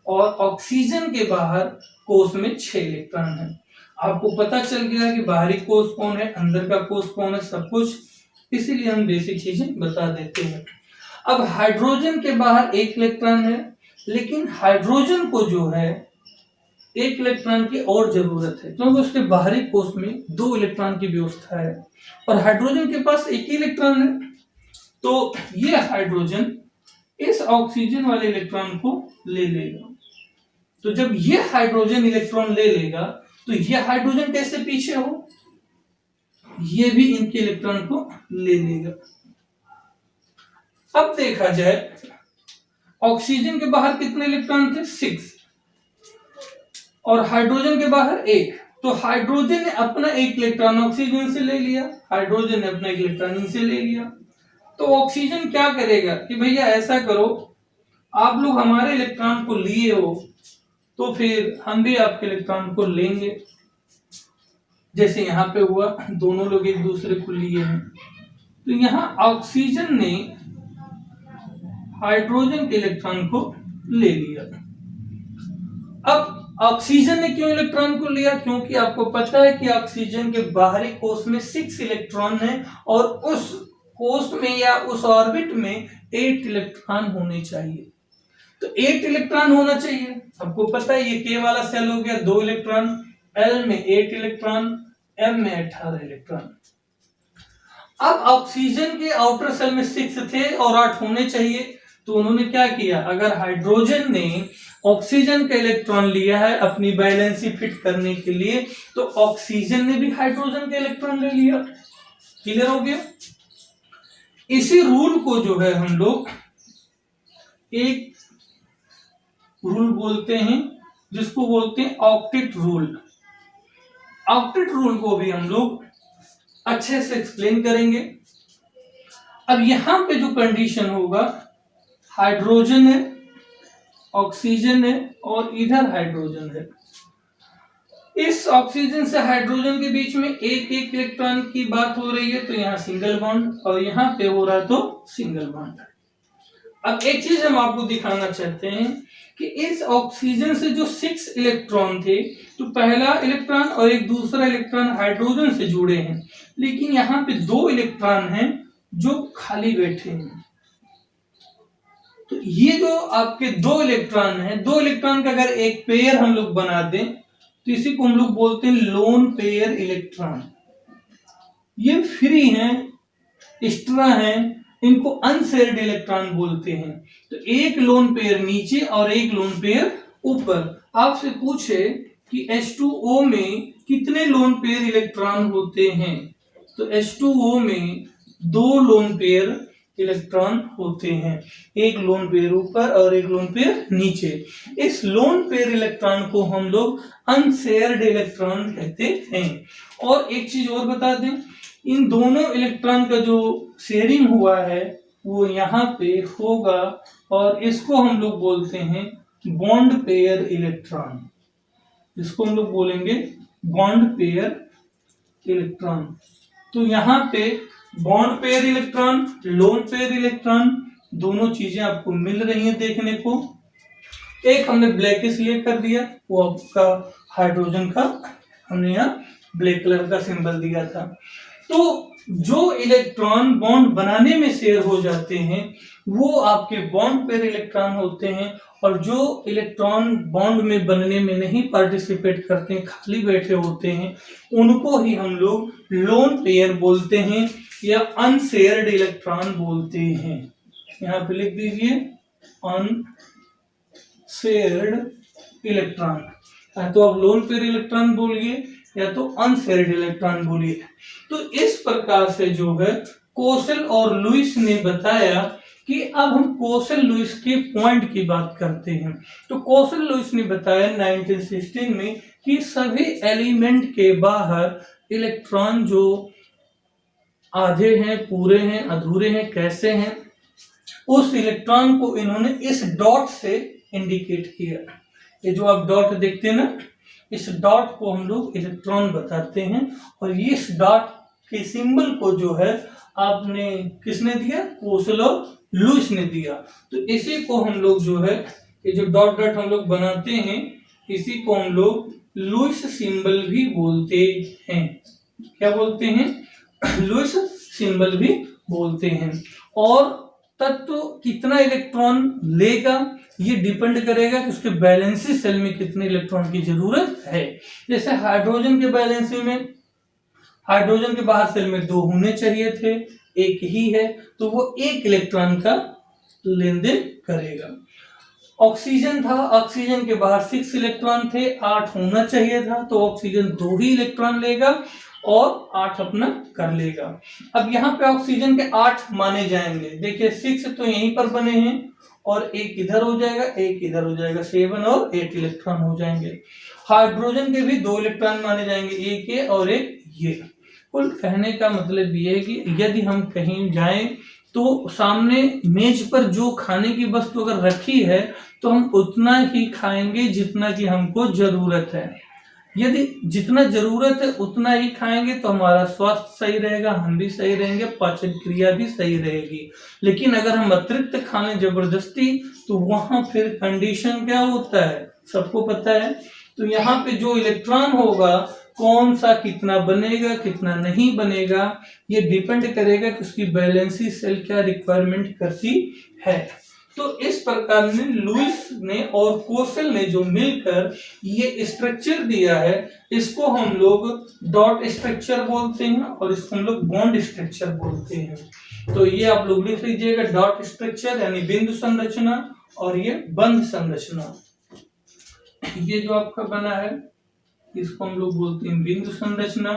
[SPEAKER 1] और ऑक्सीजन के बाहर कोष में 6 इलेक्ट्रॉन है। आपको पता चल गया कि बाहरी कोष कौन है, अंदर का कोष कौन है, सब कुछ, इसीलिए हम बेसिक चीजें बता देते हैं। अब हाइड्रोजन के बाहर एक इलेक्ट्रॉन है, लेकिन हाइड्रोजन को जो है एक इलेक्ट्रॉन की और जरूरत है, क्योंकि उसके बाहरी कोष में 2 इलेक्ट्रॉन की व्यवस्था है और हाइड्रोजन के पास एक ही इलेक्ट्रॉन है। तो ये हाइड्रोजन इस ऑक्सीजन वाले इलेक्ट्रॉन को ले लेगा। तो जब ये हाइड्रोजन इलेक्ट्रॉन ले लेगा तो ये हाइड्रोजन कैसे पीछे हो, ये भी इनके इलेक्ट्रॉन को ले लेगा। अब देखा जाए ऑक्सीजन के बाहर कितने इलेक्ट्रॉन थे, 6, और हाइड्रोजन के बाहर 1। तो हाइड्रोजन ने अपना एक इलेक्ट्रॉन ऑक्सीजन से ले लिया, हाइड्रोजन ने अपना एक इलेक्ट्रॉन इनसे ले लिया। तो ऑक्सीजन क्या करेगा कि भैया ऐसा करो, आप लोग हमारे इलेक्ट्रॉन को लिए हो तो फिर हम भी आपके इलेक्ट्रॉन को लेंगे। जैसे यहाँ पे हुआ, दोनों लोग एक दूसरे को लिए हैं। तो यहाँ ऑक्सीजन ने हाइड्रोजन के इलेक्ट्रॉन को ले लिया। अब ऑक्सीजन ने क्यों इलेक्ट्रॉन को लिया, क्योंकि आपको पता है कि ऑक्सीजन के बाहरी कोष में 6 इलेक्ट्रॉन है और उस कोष में या उस ऑर्बिट में 8 इलेक्ट्रॉन होने चाहिए। तो 8 इलेक्ट्रॉन होना चाहिए। आपको पता है ये के वाला सेल हो गया, 2 इलेक्ट्रॉन, एल में 8 इलेक्ट्रॉन, एम में 18 इलेक्ट्रॉन। अब ऑक्सीजन के आउटर सेल में 6 थे और 8 होने चाहिए, तो उन्होंने क्या किया, अगर हाइड्रोजन ने ऑक्सीजन का इलेक्ट्रॉन लिया है अपनी बैलेंसी फिट करने के लिए, तो ऑक्सीजन ने भी हाइड्रोजन का इलेक्ट्रॉन ले लिया। क्लियर हो गया। इसी रूल को जो है हम लोग एक रूल बोलते हैं, जिसको बोलते हैं ऑक्टेट रूल। ऑक्टेट रूल को भी हम लोग अच्छे से एक्सप्लेन करेंगे। अब यहां पे जो कंडीशन होगा, हाइड्रोजन है, ऑक्सीजन है और इधर हाइड्रोजन है। इस ऑक्सीजन से हाइड्रोजन के बीच में एक एक इलेक्ट्रॉन की बात हो रही है, तो यहाँ सिंगल बॉन्ड, और यहाँ पे हो रहा है तो सिंगल बॉन्ड। अब एक चीज हम आपको दिखाना चाहते हैं कि इस ऑक्सीजन से जो 6 इलेक्ट्रॉन थे, तो पहला इलेक्ट्रॉन और एक दूसरा इलेक्ट्रॉन हाइड्रोजन से जुड़े हैं, लेकिन यहाँ पे 2 इलेक्ट्रॉन हैं जो खाली बैठे हैं। तो ये जो आपके 2 इलेक्ट्रॉन हैं, 2 इलेक्ट्रॉन का अगर एक पेयर हम लोग बना दें तो इसी को हम लोग बोलते हैं लोन पेयर इलेक्ट्रॉन। ये फ्री हैं, एक्स्ट्रा हैं, इनको अनशेयर्ड इलेक्ट्रॉन बोलते हैं। तो एक लोन पेयर नीचे और एक लोन पेयर ऊपर। आपसे पूछे कि H2O में कितने लोन पेयर इलेक्ट्रॉन होते हैं, तो H2O में 2 लोन पेयर इलेक्ट्रॉन होते हैं, एक लोन पेयर ऊपर और एक लोन पेयर नीचे। इस लोन पेयर इलेक्ट्रॉन को हम लोग अनशेयर्ड इलेक्ट्रॉन कहते हैं। और एक चीज और बता दें, इन दोनों इलेक्ट्रॉन का जो शेयरिंग हुआ है वो यहाँ पे होगा, और इसको हम लोग बोलते हैं बॉन्ड पेयर इलेक्ट्रॉन। इसको हम लोग बोलेंगे बॉन्ड पेयर इलेक्ट्रॉन। तो यहाँ पे bond pair electron, lone pair electron, दोनों चीजें आपको मिल रही हैं देखने को। एक हमने ब्लैक इसलिए कर दिया, वो आपका हाइड्रोजन का हमने यहाँ ब्लैक कलर का सिंबल दिया था। तो जो इलेक्ट्रॉन बॉन्ड बनाने में शेयर हो जाते हैं वो आपके बॉन्ड पेयर इलेक्ट्रॉन होते हैं, और जो इलेक्ट्रॉन बॉन्ड में बनने में नहीं पार्टिसिपेट करते हैं, खाली बैठे होते हैं, उनको ही हम लोग लोन पेयर बोलते हैं या अनशेयर्ड इलेक्ट्रॉन बोलते हैं। यहाँ पे लिख दीजिए अनशेयर्ड इलेक्ट्रॉन। तो आप लोन पेयर इलेक्ट्रॉन बोलिए या तो अनशेयर्ड इलेक्ट्रॉन बोलिए। तो इस प्रकार से जो है कोसेल और लुईस ने बताया कि अब हम कोसेल लुईस के पॉइंट की बात करते हैं। तो कोसेल लुईस ने बताया 1916 में कि सभी एलिमेंट के बाहर इलेक्ट्रॉन जो आधे हैं, पूरे हैं, अधूरे हैं, कैसे हैं, उस इलेक्ट्रॉन को इन्होंने इस डॉट से इंडिकेट किया। ये जो आप डॉट देखते हैं ना, इस डॉट को हम लोग इलेक्ट्रॉन बताते हैं, और ये इस डॉट के सिंबल को जो है आपने किसने दिया, कोसेल और लुईस ने दिया। तो इसी को हम लोग जो है, ये जो डॉट डॉट हम लोग बनाते हैं, इसी को हम लोग लुईस सिंबल भी बोलते हैं। क्या बोलते हैं? लुईस सिंबल भी बोलते हैं। और तत्व कितना इलेक्ट्रॉन लेगा ये डिपेंड करेगा कि उसके वैलेंसी सेल में कितने इलेक्ट्रॉन की जरूरत है। जैसे हाइड्रोजन के वैलेंसी में, हाइड्रोजन के बाहर सेल में 2 होने चाहिए थे, 1 ही है, तो वो 1 इलेक्ट्रॉन का लेन देन करेगा। ऑक्सीजन था, ऑक्सीजन के बाहर 6 इलेक्ट्रॉन थे, 8 होना चाहिए था, तो ऑक्सीजन 2 ही इलेक्ट्रॉन लेगा और 8 अपना कर लेगा। अब यहाँ पे ऑक्सीजन के 8 माने जाएंगे। देखिए 6 तो यहीं पर बने हैं और 1 इधर हो जाएगा, 1 इधर हो जाएगा, 7 और 8 इलेक्ट्रॉन हो जाएंगे। हाइड्रोजन के भी 2 इलेक्ट्रॉन माने जाएंगे, 1 ये और 1 ये। कुल कहने का मतलब ये है कि यदि हम कहीं जाएं तो सामने मेज पर जो खाने की वस्तु अगर रखी है तो हम उतना ही खाएंगे जितना कि हमको जरूरत है। यदि जितना जरूरत है उतना ही खाएंगे तो हमारा स्वास्थ्य सही रहेगा, हम भी सही रहेंगे, पाचन क्रिया भी सही रहेगी। लेकिन अगर हम अतिरिक्त खा लें जबरदस्ती तो वहां फिर कंडीशन क्या होता है सबको पता है। तो यहाँ पे जो इलेक्ट्रॉन होगा कौन सा कितना बनेगा कितना नहीं बनेगा ये डिपेंड करेगा कि उसकी वैलेंसी सेल क्या रिक्वायरमेंट करती है। तो इस प्रकार में लुईस ने और कोसेल ने जो मिलकर ये स्ट्रक्चर दिया है इसको हम लोग डॉट स्ट्रक्चर बोलते हैं और इसको हम लोग बॉन्ड स्ट्रक्चर बोलते हैं। तो ये आप लोग लिख लीजिएगा, डॉट स्ट्रक्चर यानी बिंदु संरचना और ये बंध संरचना। ये जो आपका बना है इसको हम लोग बोलते हैं बिंदु संरचना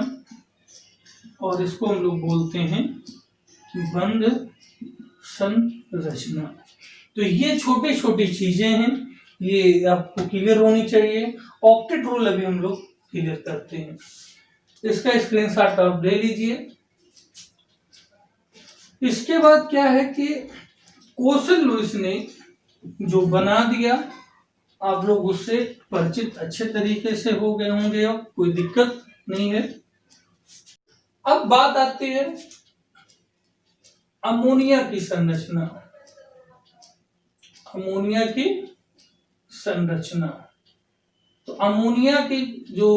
[SPEAKER 1] और इसको हम लोग बोलते हैं बंध संरचना। तो ये छोटी छोटी चीजें हैं, ये आपको क्लियर होनी चाहिए। ऑक्टेट रूल अभी हम लोग क्लियर करते हैं, इसका स्क्रीनशॉट आप ले लीजिए। इसके बाद क्या है कि कोसेल लुईस ने जो बना दिया आप लोग उससे परिचित अच्छे तरीके से हो गए होंगे, अब कोई दिक्कत नहीं है। अब बात आती है अमोनिया की संरचना। अमोनिया की संरचना, तो अमोनिया की जो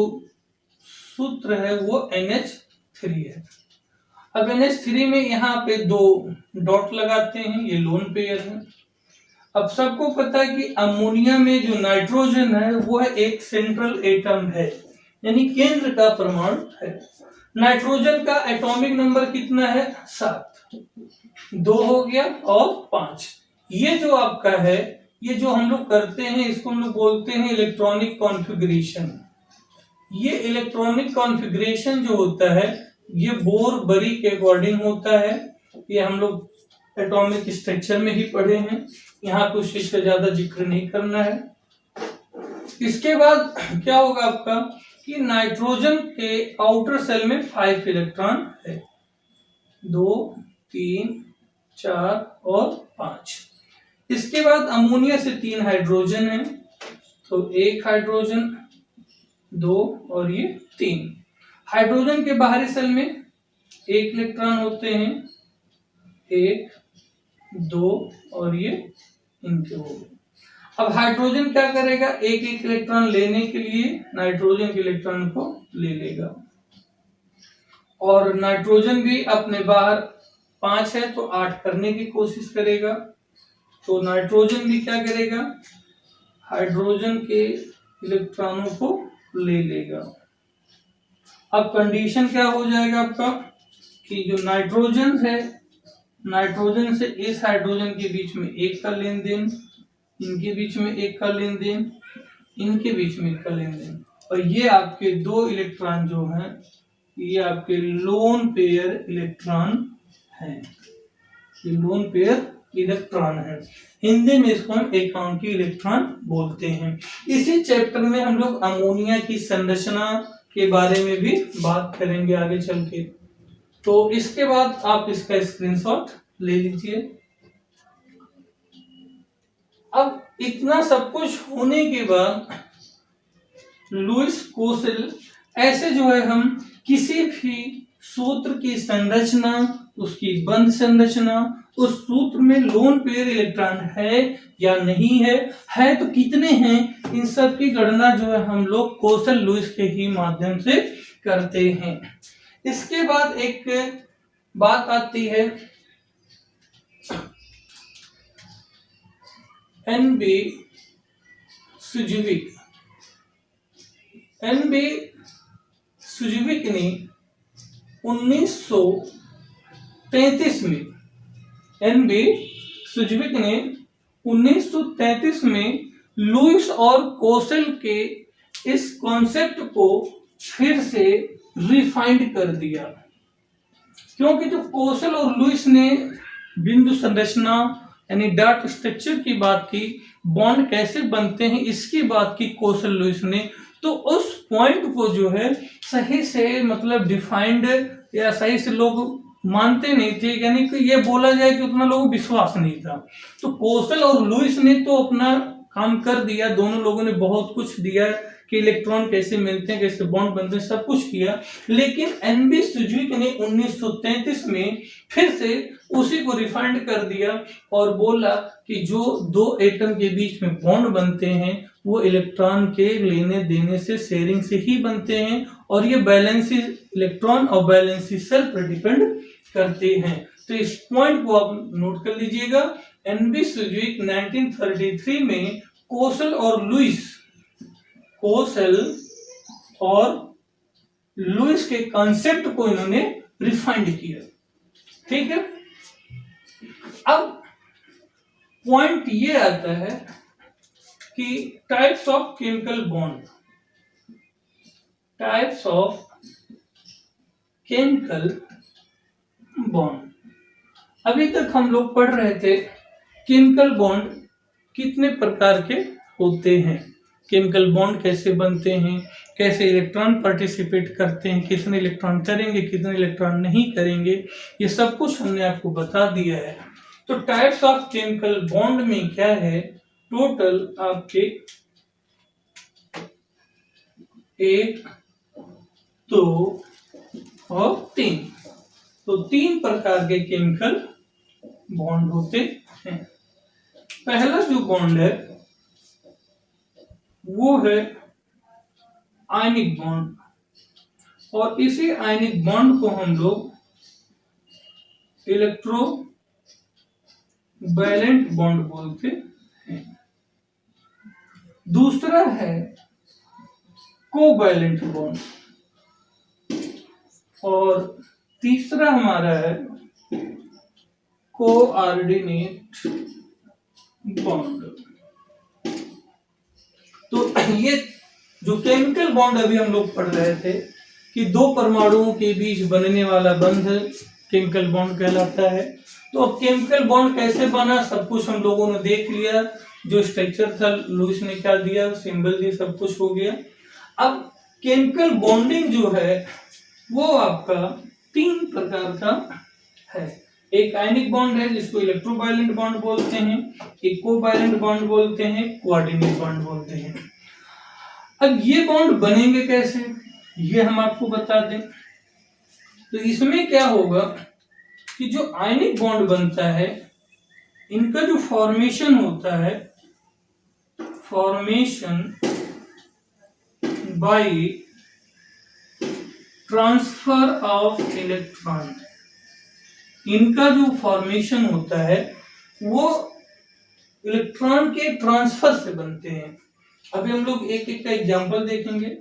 [SPEAKER 1] सूत्र है वो NH3 है। अब NH3 में यहाँ पे 2 डॉट लगाते हैं, ये लोन पेयर है। अब सबको पता है कि अमोनिया में जो नाइट्रोजन है वो है एक सेंट्रल एटम है, यानी केंद्र का परमाणु है। नाइट्रोजन का एटॉमिक नंबर कितना है? 7, 2 हो गया और 5। ये जो आपका है, ये जो हम लोग करते हैं इसको हम लोग बोलते हैं इलेक्ट्रॉनिक कॉन्फ़िगरेशन। ये इलेक्ट्रॉनिक कॉन्फ़िगरेशन जो होता है ये बोर बरी के अकॉर्डिंग होता है। ये हम लोग एटॉमिक स्ट्रक्चर में ही पढ़े हैं, यहाँ कुछ चीज का ज्यादा जिक्र नहीं करना है। इसके बाद क्या होगा आपका कि नाइट्रोजन के आउटर सेल में 5 इलेक्ट्रॉन है, 2, 3, 4 और 5। इसके बाद अमोनिया से 3 हाइड्रोजन है, तो 1 हाइड्रोजन, 2 और ये 3। हाइड्रोजन के बाहरी सेल में 1 इलेक्ट्रॉन होते हैं, 1, 2 और ये इनके हो गए। अब हाइड्रोजन क्या करेगा? 1 इलेक्ट्रॉन लेने के लिए नाइट्रोजन के इलेक्ट्रॉन को ले लेगा और नाइट्रोजन भी अपने बाहर 5 है तो 8 करने की कोशिश करेगा। तो नाइट्रोजन भी क्या करेगा? हाइड्रोजन के इलेक्ट्रॉनों को ले लेगा। अब कंडीशन क्या हो जाएगा आपका कि जो नाइट्रोजन है, नाइट्रोजन से इस हाइड्रोजन के बीच में 1 का लेन देन, इनके बीच में 1 का लेन देन, इनके बीच में 1 का लेन देन, और ये आपके 2 इलेक्ट्रॉन जो हैं ये आपके लोन पेयर इलेक्ट्रॉन हैं। ये लोन पेयर इलेक्ट्रॉन है, हिंदी में इसको हम एकांकी इलेक्ट्रॉन बोलते हैं। इसी चैप्टर में हम लोग अमोनिया की संरचना के बारे में भी बात करेंगे आगे चल के। तो इसके बाद आप इसका स्क्रीनशॉट ले लीजिए। अब इतना सब कुछ होने के बाद लुईस कोसेल ऐसे जो है हम किसी भी सूत्र की संरचना, उसकी बंध संरचना, उस सूत्र में लोन पेयर इलेक्ट्रॉन है या नहीं है तो कितने हैं, इन सब की गणना जो है हम लोग कोसल लुईस के ही माध्यम से करते हैं। इसके बाद एक बात आती है एनबी सुजोविक। एनबी सुजोविक ने 1933 में एनबी सुजोविक ने 1933 में लुईस और कोसल के इस कॉन्सेप्ट को फिर से रिफाइंड कर दिया, क्योंकि जो कोसल और लुईस ने बिंदु संरचना यानी डॉट स्ट्रक्चर की बात की, बॉन्ड कैसे बनते हैं इसकी बात की कोसल लुईस ने, तो उस पॉइंट को जो है सही से मतलब डिफाइंड या सही से लोग मानते नहीं थे, यानी कि ये बोला जाए कि उतना लोगों को विश्वास नहीं था। तो कोसल और लुईस ने तो अपना काम कर दिया, दोनों लोगों ने बहुत कुछ दिया कि इलेक्ट्रॉन कैसे मिलते हैं, कैसे बॉन्ड बनते हैं, सब कुछ किया। लेकिन एनबी सुजोविक ने 1933 में फिर से उसी को रिफाइंड कर दिया और बोला कि जो दो एटम के बीच में बॉन्ड बनते हैं वो इलेक्ट्रॉन के लेने देने से, शेयरिंग से ही बनते हैं, और ये बैलेंसी इलेक्ट्रॉन और बैलेंसी सेल पर डिपेंड करते हैं। तो इस पॉइंट को आप नोट कर लीजिएगा। एनबी सुजोविक 1933 में कोसल और लुईस के कॉन्सेप्ट को इन्होंने रिफाइंड किया। ठीक है, अब पॉइंट ये आता है कि types of chemical bond. Types of chemical bond, अभी तक हम लोग पढ़ रहे थे केमिकल बॉन्ड कितने प्रकार के होते हैं, केमिकल बॉन्ड कैसे बनते हैं, कैसे इलेक्ट्रॉन पार्टिसिपेट करते हैं, कितने इलेक्ट्रॉन करेंगे, कितने इलेक्ट्रॉन नहीं करेंगे, ये सब कुछ हमने आपको बता दिया है। तो टाइप्स ऑफ केमिकल बॉन्ड में क्या है, टोटल आपके 1, 2 और 3, तो 3 प्रकार के केमिकल बॉन्ड होते हैं। पहला जो बॉन्ड है वो है आयनिक बॉन्ड, और इसी आयनिक बॉन्ड को हम लोग इलेक्ट्रोवैलेंट बॉन्ड बोलते हैं। दूसरा है कोवैलेंट बॉन्ड, और तीसरा हमारा है कोऑर्डिनेट बॉन्ड। तो ये जो केमिकल बॉन्ड अभी हम लोग पढ़ रहे थे कि दो परमाणुओं के बीच बनने वाला बंध केमिकल बॉन्ड कहलाता है। तो अब केमिकल बॉन्ड कैसे बना सब कुछ हम लोगों ने देख लिया, जो स्ट्रक्चर था लुईस ने क्या दिया, सिंबल दिया, सब कुछ हो गया। अब केमिकल बॉन्डिंग जो है वो आपका 3 प्रकार का है। एक आयनिक बॉन्ड है जिसको इलेक्ट्रोवायलेंट बॉन्ड बोलते हैं, एक कोवैलेंट बॉन्ड बोलते हैं, कोऑर्डिनेट बॉन्ड बोलते हैं। अब ये बॉन्ड बनेंगे कैसे ये हम आपको बता दें। तो इसमें क्या होगा कि जो आयनिक बॉन्ड बनता है इनका जो फॉर्मेशन होता है, formation by transfer of electron, इनका जो फॉर्मेशन होता है वो इलेक्ट्रॉन के ट्रांसफर से बनते हैं। अभी हम लोग एक एक का एग्जांपल देखेंगे।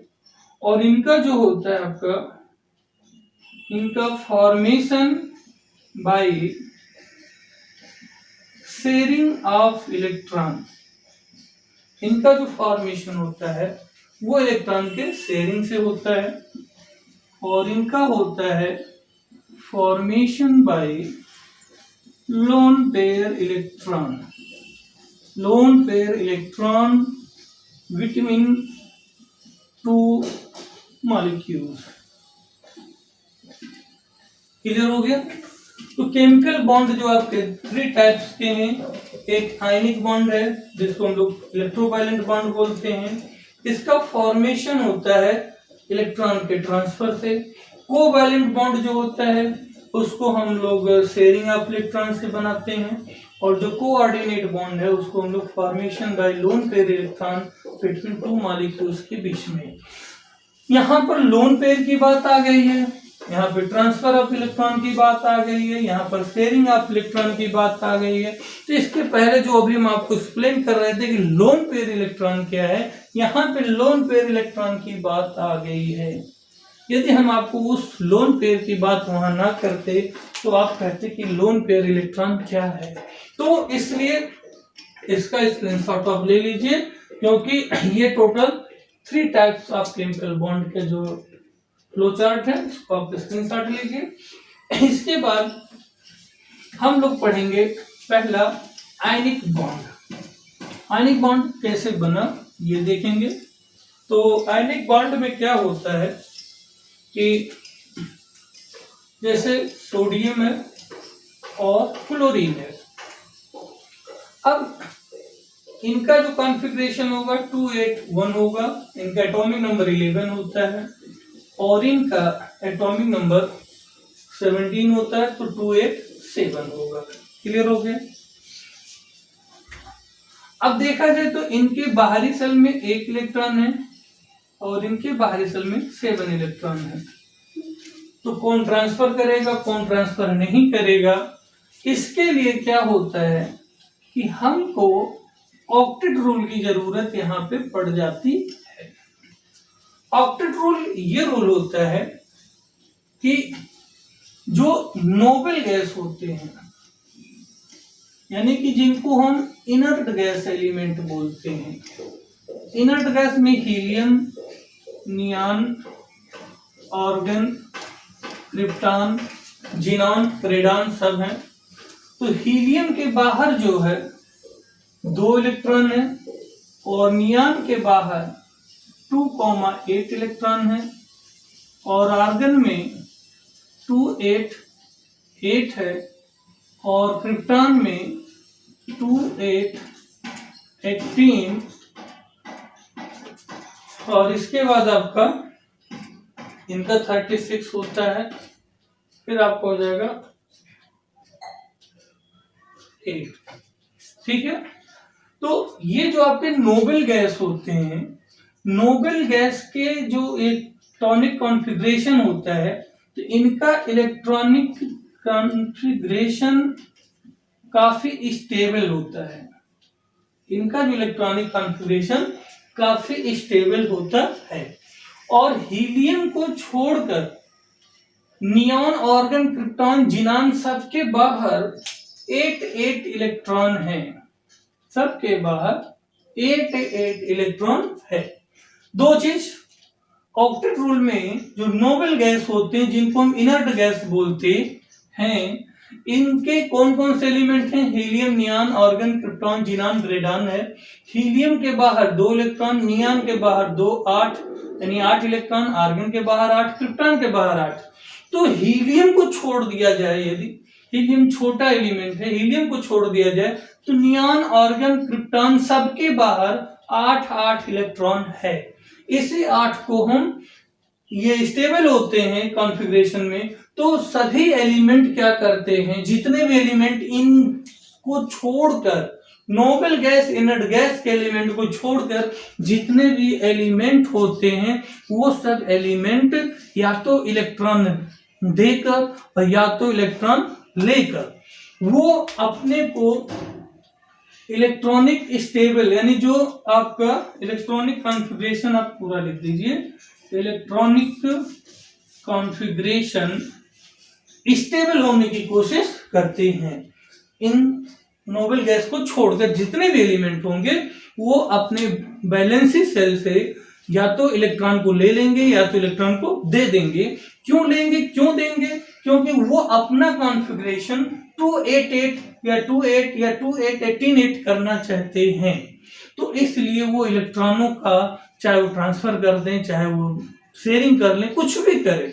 [SPEAKER 1] और इनका जो होता है आपका, इनका formation by sharing of electron, इनका जो फॉर्मेशन होता है वो इलेक्ट्रॉन के शेयरिंग से होता है। और इनका होता है formation by lone pair electron, lone pair electron between 2 molecules. Clear हो गया। तो केमिकल बॉन्ड जो आपके 3 टाइप्स के हैं, एक आयनिक बॉन्ड है जिसको हम लोग इलेक्ट्रोवायलेंट बॉन्ड बोलते हैं, इसका फॉर्मेशन होता है इलेक्ट्रॉन के ट्रांसफर से। कोवैलेंट बॉन्ड जो होता है उसको हम लोग शेयरिंग ऑफ इलेक्ट्रॉन से बनाते हैं, और जो कोऑर्डिनेट बॉन्ड है उसको हम लोग formation by lone pair electron between two molecules के बीच में। यहाँ पर लोन पेयर की बात आ गई है, यहाँ पे ट्रांसफर ऑफ इलेक्ट्रॉन की बात आ गई है, यहाँ पर शेयरिंग ऑफ इलेक्ट्रॉन की बात आ गई है। तो इसके पहले जो अभी हम आपको एक्सप्लेन कर रहे थे कि लोन पेयर इलेक्ट्रॉन क्या है, यहाँ पे लोन पेयर इलेक्ट्रॉन की बात आ गई है। यदि हम आपको उस लोन पेयर की बात वहां ना करते तो आप कहते कि लोन पेयर इलेक्ट्रॉन क्या है। तो इसलिए इसका स्क्रीनशॉट आप ले लीजिए, क्योंकि ये total 3 types of chemical bond के जो फ्लो चार्ट है इसको आप स्क्रीनशॉट लीजिए। इसके बाद हम लोग पढ़ेंगे पहला आयनिक बॉन्ड। आयनिक बॉन्ड कैसे बना ये देखेंगे। तो आयनिक बॉन्ड में क्या होता है कि जैसे सोडियम है और क्लोरीन है, अब इनका जो कॉन्फ़िगरेशन होगा 281 होगा, इनका एटॉमिक नंबर 11 होता है, और इनका एटॉमिक नंबर 17 होता है, तो 287 होगा। क्लियर हो गया। अब देखा जाए तो इनके बाहरी सेल में 1 इलेक्ट्रॉन है और इनके बाहरी सेल में 7 इलेक्ट्रॉन है। तो कौन ट्रांसफर करेगा कौन ट्रांसफर नहीं करेगा, इसके लिए क्या होता है कि हमको ऑक्टेट रूल की जरूरत यहाँ पे पड़ जाती है। ऑक्टेट रूल ये रूल होता है कि जो नोबल गैस होते हैं, यानी कि जिनको हम इनर्ट गैस एलिमेंट बोलते हैं, इनर्ट गैस में helium, neon, argon, krypton, xenon, radon सब हैं। तो हीलियम के बाहर जो है 2 इलेक्ट्रॉन है और नियॉन के बाहर 2,8 इलेक्ट्रॉन है, और आर्गन में 2,8,8 है, और क्रिप्टॉन में 2,8,18, और इसके बाद आपका इनका 36 होता है, फिर आपको हो जाएगा 8। ठीक है। तो ये जो आपके नोबल गैस होते हैं, नोबल गैस के जो एक टॉनिक कॉन्फ़िगरेशन होता है, तो इनका इलेक्ट्रॉनिक कॉन्फ़िगरेशन काफी स्टेबल होता है। इनका जो इलेक्ट्रॉनिक कॉन्फ़िगरेशन काफी स्टेबल होता है, और हीलियम को छोड़कर नियॉन, आर्गन, क्रिप्टॉन, जिनॉन सबके बाहर 8 इलेक्ट्रॉन है। सबके बाहर 8 इलेक्ट्रॉन है। 2 चीज ऑक्टेट रूल में जो नोबल गैस होते हैं, जिनको हम इनर्ट गैस बोलते हैं, इनके कौन कौन से एलिमेंट हैं? Helium, neon, argon, krypton, xenon, radon है। हीलियम के बाहर 2 इलेक्ट्रॉन, नियॉन के बाहर 2, 8 यानी 8 इलेक्ट्रॉन, आर्गन के बाहर 8, क्रिप्टॉन के बाहर 8। तो हीलियम को छोड़ दिया जाए, यदि हीलियम छोटा एलिमेंट है, हीलियम को छोड़ दिया जाए तो नियॉन, आर्गन, क्रिप्टॉन सबके बाहर 8 इलेक्ट्रॉन है। इसी 8 को हम, ये स्टेबल होते हैं कॉन्फ़िगरेशन में, तो सभी एलिमेंट क्या करते हैं, जितने भी एलिमेंट इनको छोड़कर, नोबल गैस, इनर्ट गैस के एलिमेंट को छोड़कर जितने भी एलिमेंट होते हैं, वो सब एलिमेंट या तो इलेक्ट्रॉन देकर और या तो इलेक्ट्रॉन लेकर वो अपने को इलेक्ट्रॉनिक स्टेबल, यानी जो आपका इलेक्ट्रॉनिक कॉन्फ़िगरेशन आप पूरा लिख दीजिए, इलेक्ट्रॉनिक कॉन्फ़िगरेशन स्टेबल होने की कोशिश करते हैं। इन नोबल गैस को छोड़कर जितने भी एलिमेंट होंगे वो अपने वैलेंसी सेल से या तो इलेक्ट्रॉन को ले लेंगे या तो इलेक्ट्रॉन को दे देंगे। क्यों लेंगे, क्यों देंगे? क्योंकि वो अपना कॉन्फ़िगरेशन 288 या 28 या 2,8,18 करना चाहते हैं। तो इसलिए वो इलेक्ट्रॉनों का चाहे वो ट्रांसफर कर दें, चाहे वो शेयरिंग कर लें, कुछ भी करें,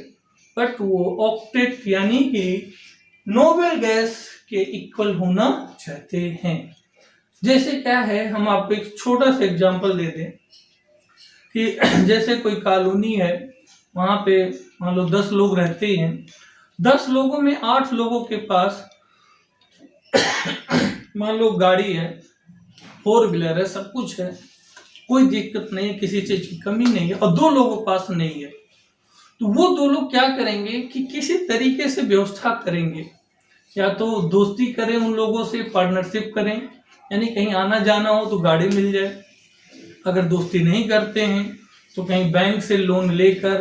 [SPEAKER 1] बट वो ऑक्टेट यानी कि नोबल गैस के इक्वल होना चाहते हैं। जैसे क्या है, हम आपको एक छोटा सा एग्जांपल दे दें कि जैसे कोई कॉलोनी है वहां पे मान लो 10 लोग रहते हैं, 10 लोगों में 8 लोगों के पास मान लो गाड़ी है, 4 व्हीलर है, सब कुछ है, कोई दिक्कत नहीं है, किसी चीज की कमी नहीं है, और 2 लोगों के पास नहीं है, तो वो 2 लोग क्या करेंगे कि किसी तरीके से व्यवस्था करेंगे, या तो दोस्ती करें उन लोगों से, पार्टनरशिप करें, यानी कहीं आना जाना हो तो गाड़ी मिल जाए। अगर दोस्ती नहीं करते हैं तो कहीं बैंक से लोन लेकर,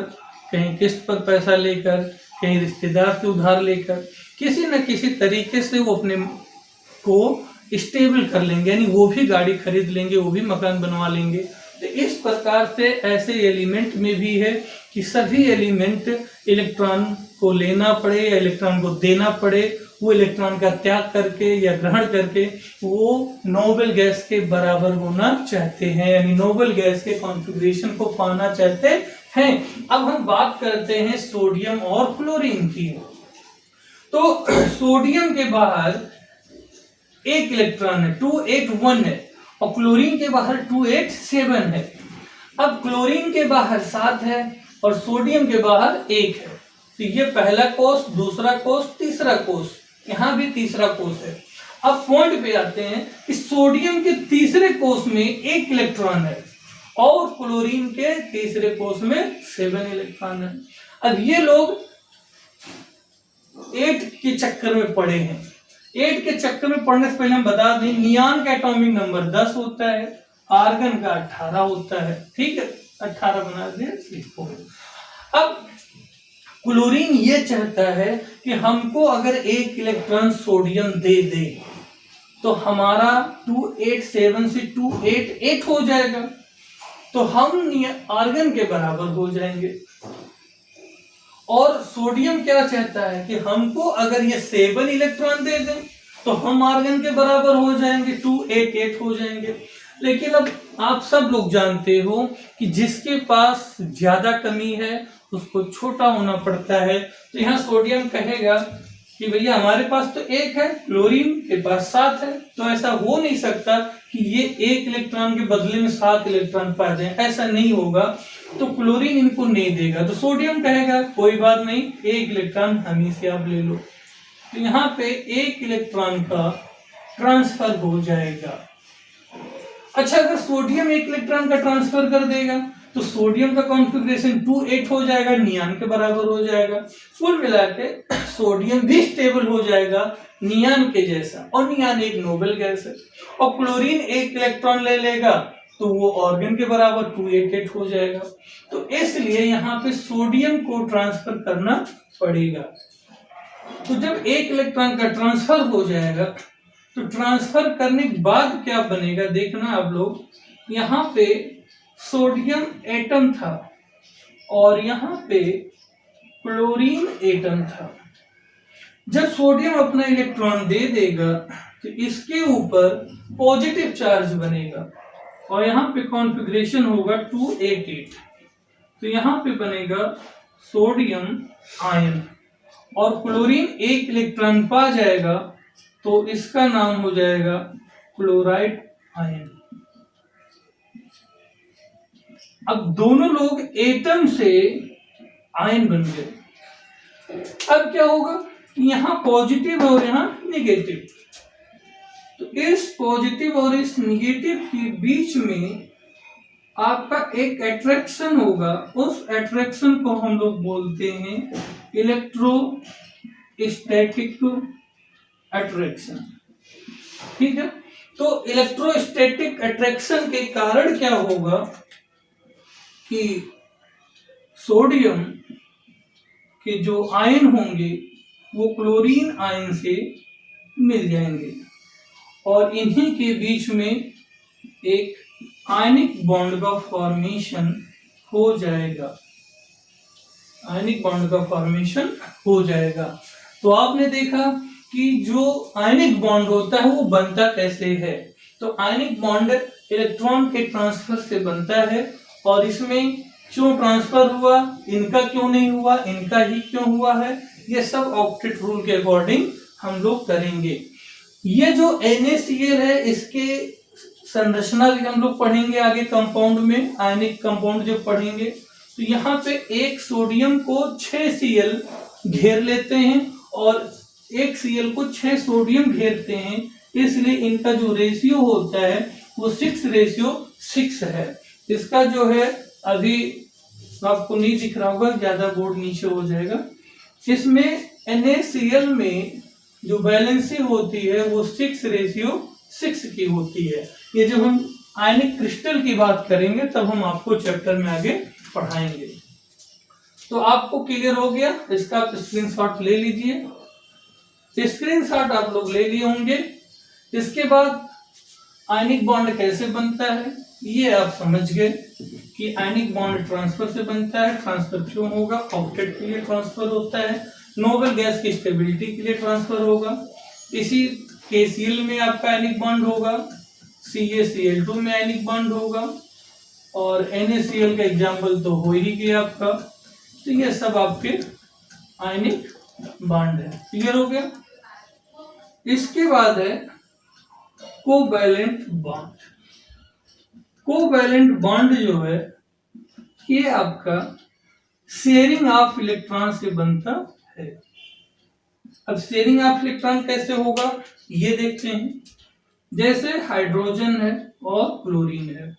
[SPEAKER 1] कहीं किस्त पर पैसा लेकर, कहीं रिश्तेदार से उधार लेकर, किसी न किसी तरीके से वो अपने को स्टेबल कर लेंगे, यानी वो भी गाड़ी खरीद लेंगे, वो भी मकान बनवा लेंगे। तो इस प्रकार से ऐसे एलिमेंट में भी है कि सभी एलिमेंट इलेक्ट्रॉन को लेना पड़े या इलेक्ट्रॉन को देना पड़े, वो इलेक्ट्रॉन का त्याग करके या ग्रहण करके वो नोबल गैस के बराबर होना चाहते हैं, यानी नोबल गैस के कॉन्फ़िगरेशन को पाना चाहते हैं। अब हम बात करते हैं सोडियम और क्लोरीन की। तो सोडियम के बाहर 1 इलेक्ट्रॉन है, 281 है, और क्लोरीन के बाहर 287 है। अब क्लोरीन के बाहर 7 है और सोडियम के बाहर 1 है। तो ये पहला कोष, दूसरा कोष, तीसरा कोष, यहाँ भी तीसरा कोष है। अब पॉइंट पे आते हैं कि सोडियम के तीसरे कोष में 1 इलेक्ट्रॉन है और क्लोरीन के तीसरे कोष में 7 इलेक्ट्रॉन है। अब ये लोग 8 के चक्कर में पड़े हैं। 8 के चक्कर में पड़ने से पहले हम बता दें, नियान का एटॉमिक नंबर 10 होता है, आर्गन का 18 होता है, ठीक है, 18 बना दें। अब क्लोरीन ये चाहता है कि हमको अगर 1 इलेक्ट्रॉन सोडियम दे दे तो हमारा 287 से 288 हो जाएगा, तो हम आर्गन के बराबर हो जाएंगे। और सोडियम क्या चाहता है कि हमको अगर ये 7 इलेक्ट्रॉन दे दें तो हम आर्गन के बराबर हो जाएंगे, 288 हो जाएंगे। लेकिन अब आप सब लोग जानते हो कि जिसके पास ज्यादा कमी है उसको छोटा होना पड़ता है। तो यहाँ सोडियम कहेगा कि भैया हमारे पास तो 1 है, क्लोरीन के पास 7 है, तो ऐसा हो नहीं सकता कि ये 1 इलेक्ट्रॉन के बदले में 7 इलेक्ट्रॉन पा जाए, ऐसा नहीं होगा। तो क्लोरीन इनको नहीं देगा। तो सोडियम कहेगा कोई बात नहीं, 1 इलेक्ट्रॉन हम ही से आप ले लो। तो यहाँ पे 1 इलेक्ट्रॉन का ट्रांसफर हो जाएगा। अच्छा, अगर सोडियम 1 इलेक्ट्रॉन का ट्रांसफर कर देगा तो सोडियम का कॉन्फ़िगरेशन 2,8 हो जाएगा, नियान के बराबर हो जाएगा। कुल मिला के सोडियम भी स्टेबल हो जाएगा नियान के जैसा, और नियान एक नोबल गैस है। और क्लोरीन 1 इलेक्ट्रॉन ले लेगा तो वो ऑर्गन के बराबर 288 हो जाएगा। तो इसलिए यहाँ पे सोडियम को ट्रांसफर करना पड़ेगा। तो जब 1 इलेक्ट्रॉन का ट्रांसफर हो जाएगा तो ट्रांसफर करने के बाद क्या बनेगा देखना आप लोग। यहाँ पे सोडियम एटम था और यहाँ पे क्लोरीन एटम था। जब सोडियम अपना इलेक्ट्रॉन दे देगा तो इसके ऊपर पॉजिटिव चार्ज बनेगा और यहाँ पे कॉन्फ़िगरेशन होगा 288। तो यहाँ पे बनेगा सोडियम आयन और क्लोरीन 1 इलेक्ट्रॉन पा जाएगा तो इसका नाम हो जाएगा क्लोराइड आयन। अब दोनों लोग एटम से आयन बन गए। अब क्या होगा, यहाँ पॉजिटिव और यहाँ निगेटिव, तो इस पॉजिटिव और इस निगेटिव के बीच में आपका एक अट्रैक्शन होगा। उस अट्रैक्शन को हम लोग बोलते हैं इलेक्ट्रोस्टैटिक अट्रैक्शन, ठीक है। तो इलेक्ट्रोस्टैटिक अट्रैक्शन के कारण क्या होगा कि सोडियम के जो आयन होंगे वो क्लोरीन आयन से मिल जाएंगे और इन्हीं के बीच में एक आयनिक बॉन्ड का फॉर्मेशन हो जाएगा। आयनिक बॉन्ड का फॉर्मेशन हो जाएगा। तो आपने देखा कि जो आयनिक बॉन्ड होता है वो बनता कैसे है। तो आयनिक बॉन्ड इलेक्ट्रॉन के ट्रांसफर से बनता है और इसमें क्यों ट्रांसफर हुआ, इनका क्यों नहीं हुआ, इनका ही क्यों हुआ है, ये सब ऑक्टेट रूल के अकॉर्डिंग हम लोग करेंगे। ये जो NaCl है इसके संरचना भी हम लोग पढ़ेंगे आगे कंपाउंड में, आयनिक कंपाउंड जब पढ़ेंगे तो यहाँ पे एक सोडियम को 6 Cl घेर लेते हैं और एक Cl को 6 सोडियम घेरते हैं, इसलिए इनका जो रेशियो होता है वो 6:6 है। इसका जो है अभी आपको नहीं दिख रहा होगा, ज्यादा बोर्ड नीचे हो जाएगा। इसमें NaCl में जो बैलेंसी होती है वो 6:6 की होती है। ये जब हम आयनिक क्रिस्टल की बात करेंगे तब हम आपको चैप्टर में आगे पढ़ाएंगे। तो आपको क्लियर हो गया, इसका आप स्क्रीनशॉट ले लीजिए। स्क्रीनशॉट आप लोग ले लिए होंगे। इसके बाद आयनिक बॉन्ड कैसे बनता है ये आप समझ गए कि आयनिक बॉन्ड ट्रांसफर से बनता है। ट्रांसफर क्यों होगा? ऑक्टेट के लिए ट्रांसफर होता है, नोबल गैस की स्टेबिलिटी के लिए ट्रांसफर होगा। इसी KCl में आपका आयनिक बॉन्ड होगा, CaCl2 में आयनिक बॉन्ड होगा और NaCl का एग्जाम्पल तो हो ही गया आपका। तो ये सब आपके आयनिक बॉन्ड है। क्लियर हो गया? इसके बाद है कोवैलेंट बॉन्ड। कोवैलेंट बॉन्ड जो है ये आपका शेयरिंग ऑफ इलेक्ट्रॉन से बनता है। अब शेयरिंग ऑफ इलेक्ट्रॉन कैसे होगा ये देखते हैं। जैसे हाइड्रोजन है और क्लोरीन है,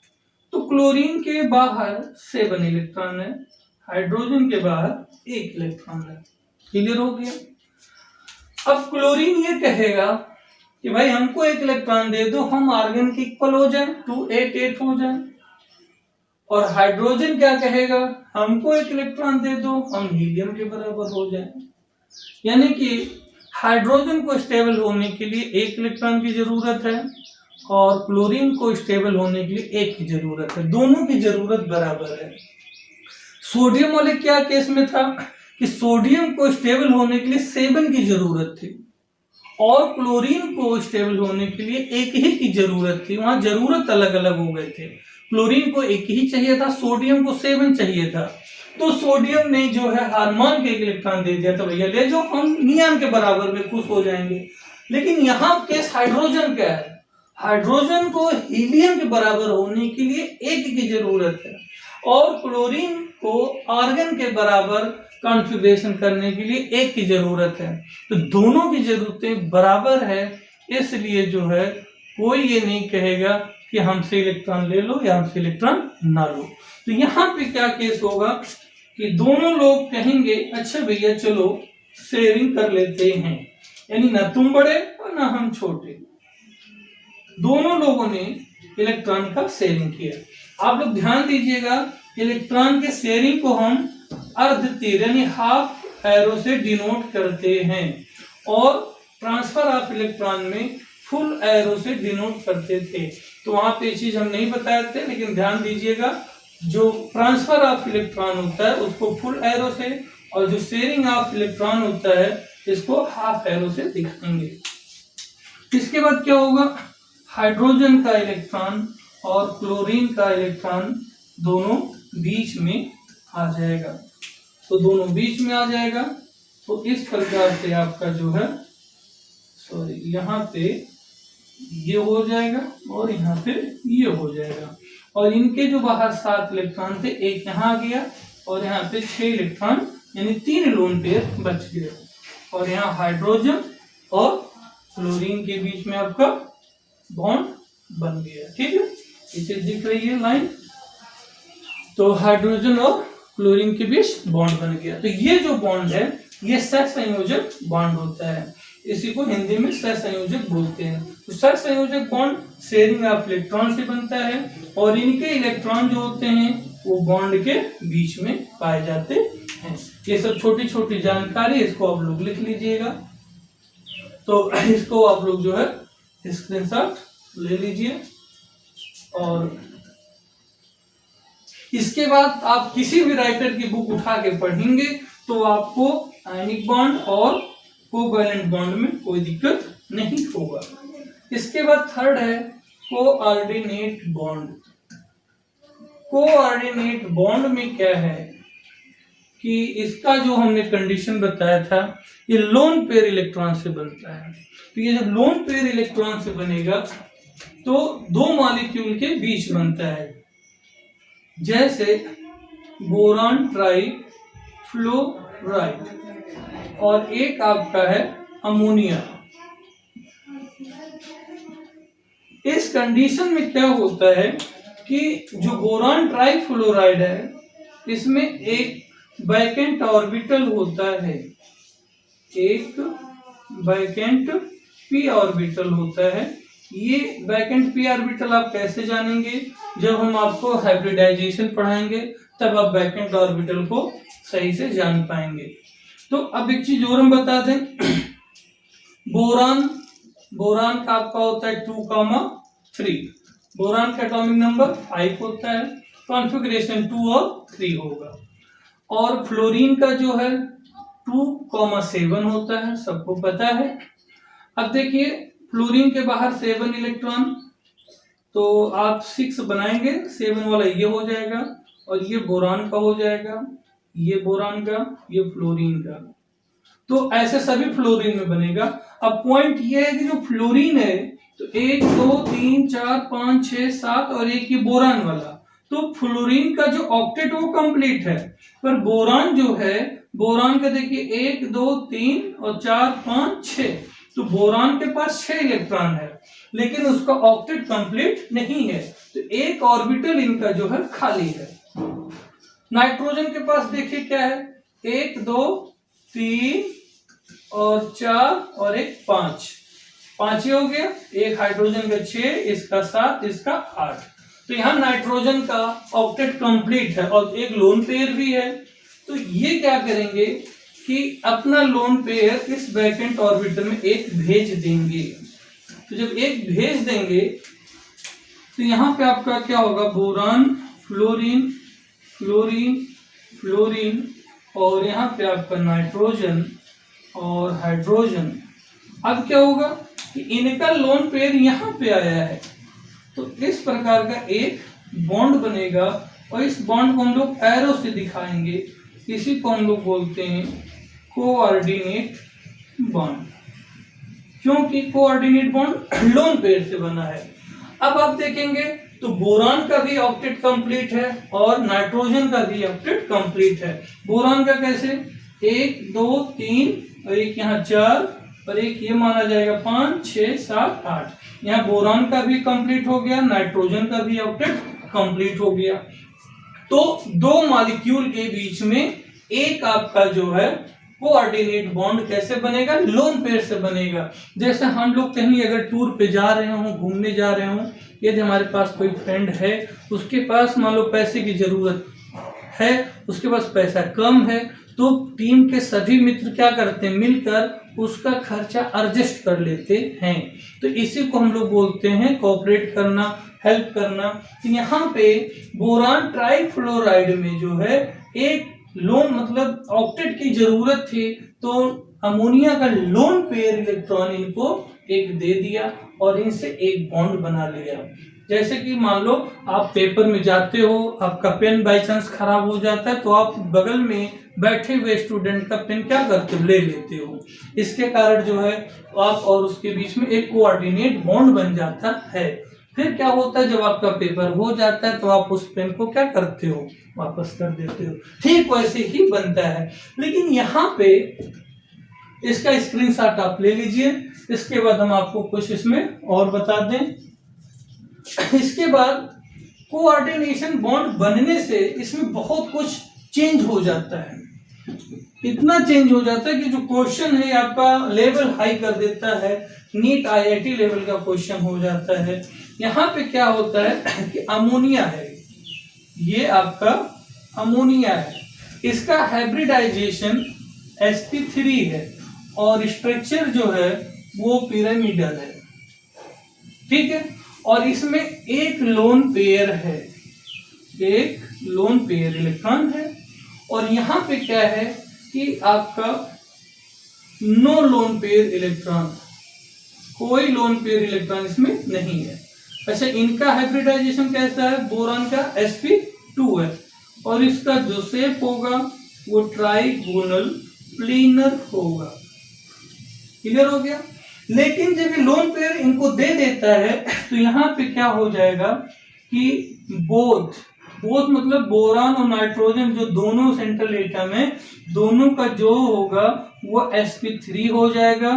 [SPEAKER 1] तो क्लोरीन के बाहर 7 इलेक्ट्रॉन है, हाइड्रोजन के बाहर 1 इलेक्ट्रॉन है। क्लियर हो गया? अब क्लोरीन ये कहेगा कि भाई हमको 1 इलेक्ट्रॉन दे दो, हम आर्गन के इक्वल हो जाए, 288 हो जाए। और हाइड्रोजन क्या कहेगा? हमको 1 इलेक्ट्रॉन दे दो, हम हीलियम के बराबर हो जाए। यानी कि हाइड्रोजन को स्टेबल होने के लिए 1 इलेक्ट्रॉन की जरूरत है और क्लोरीन को स्टेबल होने के लिए 1 की जरूरत है। दोनों की जरूरत बराबर है। सोडियम वाले क्या केस में था कि सोडियम को स्टेबल होने के लिए 7 की जरूरत थी और क्लोरीन को स्टेबल होने के लिए 1 ही की जरूरत थी। वहां जरूरत अलग अलग हो गए थे। क्लोरीन को 1 ही चाहिए था, सोडियम को 7 चाहिए था। तो सोडियम ने जो है हार्मोन के 1 इलेक्ट्रॉन दे दिया, तो भैया ले जाओ, हम नियॉन के बराबर में खुश हो जाएंगे। लेकिन यहाँ केस हाइड्रोजन क्या है? हाइड्रोजन को हीलियम के बराबर होने के लिए 1 की जरूरत है और क्लोरीन को आर्गन के बराबर कॉन्फ़िगरेशन करने के लिए 1 की जरूरत है। तो दोनों की जरूरतें बराबर है, इसलिए जो है कोई ये नहीं कहेगा कि हमसे इलेक्ट्रॉन ले लो या हमसे इलेक्ट्रॉन ना लो। तो यहाँ पे क्या केस होगा कि दोनों लोग कहेंगे अच्छा भैया चलो शेयरिंग कर लेते हैं, यानी ना तुम बड़े और ना हम छोटे। दोनों लोगों ने इलेक्ट्रॉन का शेयरिंग किया। आप लोग ध्यान दीजिएगा, इलेक्ट्रॉन के शेयरिंग को हम अर्ध तीर यानी हाफ एरो से डिनोट करते हैं और ट्रांसफर ऑफ इलेक्ट्रॉन में फुल एरो से डिनोट करते थे। तो वहां पे ये चीज हम नहीं बताए थे, लेकिन ध्यान दीजिएगा जो ट्रांसफर ऑफ इलेक्ट्रॉन होता है उसको फुल एरो से और जो शेयरिंग ऑफ इलेक्ट्रॉन होता है इसको हाफ एरो से दिखाएंगे। इसके बाद क्या होगा? हाइड्रोजन का इलेक्ट्रॉन और क्लोरीन का इलेक्ट्रॉन दोनों बीच में आ जाएगा। तो दोनों बीच में आ जाएगा। तो इस प्रकार से आपका जो है यहाँ पे ये हो जाएगा और यहाँ पे ये हो जाएगा। और इनके जो बाहर 7 इलेक्ट्रॉन थे, 1 यहाँ आ गया और यहाँ पे 6 इलेक्ट्रॉन यानी 3 लोन पेयर बच गए। और यहाँ हाइड्रोजन और क्लोरीन के बीच में आपका बॉन्ड बन गया। ठीक है, इसे दिख रही है लाइन। तो हाइड्रोजन और क्लोरीन के बीच बॉन्ड बन गया। तो ये जो बॉन्ड है ये सहसंयोजक बॉन्ड होता है, इसी को हिंदी में सहसंयोजक बोलते हैं। तो सहसंयोजक बॉन्ड शेयरिंग ऑफ इलेक्ट्रॉन से बनता है और इनके इलेक्ट्रॉन जो होते हैं वो बॉन्ड के बीच में पाए जाते हैं। ये सब छोटी छोटी जानकारी, इसको आप लोग लिख लीजिएगा। तो इसको आप लोग जो है स्क्रीनशॉट ले लीजिए। और इसके बाद आप किसी भी राइटर की बुक उठा के पढ़ेंगे तो आपको आयनिक बॉन्ड और कोवैलेंट बॉन्ड में कोई दिक्कत नहीं होगा। इसके बाद थर्ड है कोऑर्डिनेट बॉन्ड। कोऑर्डिनेट बॉन्ड में क्या है कि इसका जो हमने कंडीशन बताया था, ये लोन पेयर इलेक्ट्रॉन से बनता है। तो ये जब लोन पेयर इलेक्ट्रॉन से बनेगा तो 2 मॉलिक्यूल के बीच बनता है। जैसे बोरान ट्राइफ्लोराइड, और एक आपका है अमोनिया। इस कंडीशन में क्या होता है कि जो बोरान ट्राइफ्लोराइड है इसमें एक वैकेंट ऑर्बिटल होता है, एक वैकेंट पी ऑर्बिटल होता है। ये वैकेंट पी ऑर्बिटल आप कैसे जानेंगे? जब हम आपको हाइब्रिडाइजेशन पढ़ाएंगे तब आप वैकेंट ऑर्बिटल को सही से जान पाएंगे। तो अब एक चीज और हम बता दें, बोरान का आपका होता है 2,3, बोरान का एटॉमिक नंबर 5 होता है, कॉन्फ़िगरेशन 2 और 3 होगा। और फ्लोरीन का जो है 2,7 होता है, सबको पता है। अब देखिए फ्लोरीन के बाहर 7 इलेक्ट्रॉन, तो आप 6 बनाएंगे, 7 वाला ये हो जाएगा और ये बोरान का हो जाएगा, ये बोरान का, ये फ्लोरीन का। तो ऐसे सभी फ्लोरीन में बनेगा। अब पॉइंट ये है कि जो फ्लोरीन है तो 1 2 3 4 5 6 7 और एक ये बोरान वाला, तो फ्लोरीन का जो ऑक्टेट वो कंप्लीट है, पर बोरान जो है, बोरान का देखिए 1 2 3 और 4 5 6, तो बोरान के पास 6 इलेक्ट्रॉन है लेकिन उसका ऑक्टेट कंप्लीट नहीं है, तो एक ऑर्बिटल इनका जो है खाली है। नाइट्रोजन के पास देखिए क्या है, 1 2 3 और 4 और एक 5, 5 हो गया। एक हाइड्रोजन का 6, इसका 7, इसका 8, तो यहाँ नाइट्रोजन का ऑक्टेट कंप्लीट है और एक लोन पेयर भी है। तो ये क्या करेंगे कि अपना लोन पेयर इस वैकेंट ऑर्बिटल में एक भेज देंगे। तो जब एक भेज देंगे तो यहाँ पे आपका क्या होगा, बोरान फ्लोरीन फ्लोरीन फ्लोरीन और यहाँ पे आपका नाइट्रोजन और हाइड्रोजन। अब क्या होगा कि इनका लोन पेयर यहाँ पे आया है, तो इस प्रकार का एक बॉन्ड बनेगा और इस बॉन्ड को हम लोग एरो से दिखाएंगे। इसी को हम लोग बोलते हैं कोऑर्डिनेट बॉन्ड, क्योंकि कोऑर्डिनेट बॉन्ड लोन पेयर से बना है। अब आप देखेंगे तो बोरान का भी ऑक्टेट कंप्लीट है और नाइट्रोजन का भी ऑक्टेट कंप्लीट है। बोरान का कैसे, 1 2 3 और एक यहाँ 4 और एक ये माना जाएगा 5 6 7 8। यहाँ बोरान का भी कंप्लीट हो गया, नाइट्रोजन का भी ऑक्टेट कंप्लीट हो गया। तो दो मॉलिक्यूल के बीच में एक आपका जो है कोऑर्डिनेट बॉन्ड कैसे बनेगा, लोन पेयर से बनेगा। जैसे हम लोग कहीं अगर टूर पे जा रहे हो, घूमने जा रहे हो, यदि हमारे पास कोई फ्रेंड है, उसके पास मान लो पैसे की जरूरत है, उसके पास पैसा कम है, तो टीम के सभी मित्र क्या करते हैं, मिलकर उसका खर्चा एडजस्ट कर लेते हैं। तो इसी को हम लोग बोलते हैं कोऑपरेट करना, हेल्प करना। तो यहाँ पे बोरान ट्राइफ्लोराइड में जो है एक लोन मतलब ऑक्टेट की जरूरत थी, तो अमोनिया का लोन पेयर इलेक्ट्रॉन इनको एक दे दिया और इनसे एक बॉन्ड बना लिया। जैसे कि मान लो आप पेपर में जाते हो, आपका पेन बाई चांस खराब हो जाता है, तो आप बगल में बैठे हुए स्टूडेंट का पेन क्या करते हो, ले लेते हो। इसके कारण जो है आप और उसके बीच में एक कोऑर्डिनेट बॉन्ड बन जाता है। फिर क्या होता है, जब आपका पेपर हो जाता है तो आप उस पेन को क्या करते हो, वापस कर देते हो। ठीक वैसे ही बनता है। लेकिन यहाँ पे इसका स्क्रीनशॉट आप ले लीजिए, इसके बाद हम आपको कुछ इसमें और बता दें। इसके बाद कोऑर्डिनेशन बॉन्ड बनने से इसमें बहुत कुछ चेंज हो जाता है। इतना चेंज हो जाता है कि जो क्वेश्चन है आपका लेवल हाई कर देता है, नीट IIT लेवल का क्वेश्चन हो जाता है। यहाँ पे क्या होता है कि अमोनिया है, ये आपका अमोनिया है, इसका हाइब्रिडाइजेशन sp3 है और स्ट्रक्चर जो है वो पिरामिडल है, ठीक है। और इसमें एक लोन पेयर है, एक लोन पेयर इलेक्ट्रॉन है। और यहाँ पे क्या है कि आपका नो लोन पेयर इलेक्ट्रॉन, कोई लोन पेयर इलेक्ट्रॉन इसमें नहीं है। अच्छा, इनका हाइब्रिडाइजेशन कैसा है, बोरान का sp2 है और इसका जो शेप होगा वो ट्राइगोनल प्लेनर होगा। क्लियर हो गया। लेकिन जब ये लोन पेयर इनको दे देता है तो यहाँ पे क्या हो जाएगा कि बोथ बोथ मतलब बोरान और नाइट्रोजन जो दोनों सेंट्रल एटम है, दोनों का जो होगा वो sp3 हो जाएगा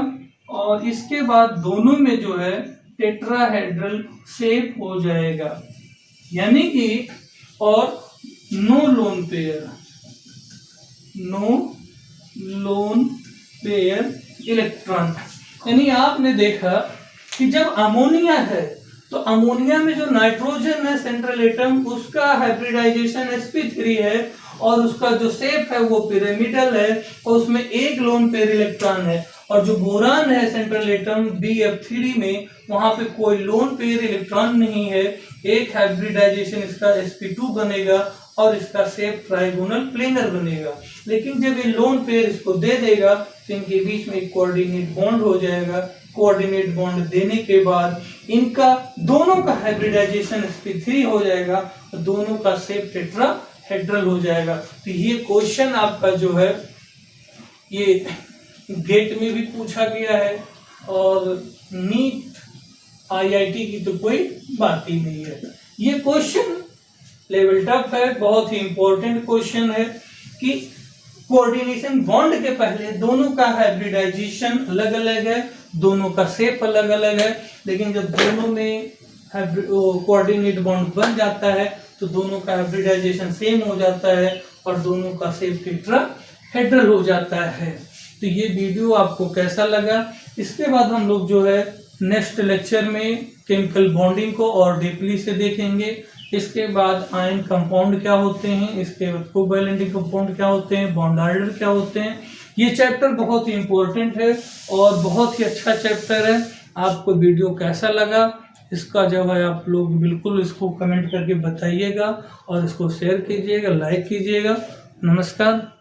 [SPEAKER 1] और इसके बाद दोनों में जो है टेट्राहेड्रल शेप हो जाएगा, यानी कि और नो लोन पेयर इलेक्ट्रॉन। यानी आपने देखा कि जब अमोनिया है तो अमोनिया में जो नाइट्रोजन है सेंट्रल एटम, उसका हाइब्रिडाइजेशन sp3 है और उसका जो शेप है वो पिरामिडल है और उसमें एक लोन पेयर इलेक्ट्रॉन है। और जो बोरान है सेंट्रल एटम Bf3 में, वहां पे कोई लोन पेयर इलेक्ट्रॉन नहीं है, एक हाइब्रिडाइजेशन इसका sp2 बनेगा और इसका शेप ट्राइगोनल प्लेनर बनेगा। लेकिन जब ये लोन पेयर इसको दे देगा तो इनके बीच में एक कोऑर्डिनेट बॉन्ड हो जाएगा। कोऑर्डिनेट बॉन्ड देने के बाद इनका दोनों का हाइब्रिडाइजेशन sp3 हो जाएगा और दोनों का शेप टेट्राहेड्रल हो जाएगा। तो ये क्वेश्चन आपका जो है ये गेट में भी पूछा गया है और नीट IIT की तो कोई बात ही नहीं है। ये क्वेश्चन लेवल टफ है, बहुत ही इंपॉर्टेंट क्वेश्चन है कि कोऑर्डिनेशन बॉन्ड के पहले दोनों का हाइब्रिडाइजेशन अलग अलग है, दोनों का शेप अलग अलग है, लेकिन जब दोनों में कोऑर्डिनेट बॉन्ड बन जाता है तो दोनों का हाइब्रिडाइजेशन सेम हो जाता है और दोनों का शेप टेट्राहेड्रल हो जाता है। तो ये वीडियो आपको कैसा लगा? इसके बाद हम लोग जो है नेक्स्ट लेक्चर में केमिकल बॉन्डिंग को और डीपली से देखेंगे। इसके बाद आयन कंपाउंड क्या होते हैं, इसके बाद कोवैलेंट कंपाउंड क्या होते हैं, बॉन्ड ऑर्डर क्या होते हैं। ये चैप्टर बहुत ही इंपॉर्टेंट है और बहुत ही अच्छा चैप्टर है। आपको वीडियो कैसा लगा इसका जो है आप लोग बिल्कुल इसको कमेंट करके बताइएगा और इसको शेयर कीजिएगा, लाइक कीजिएगा। नमस्कार।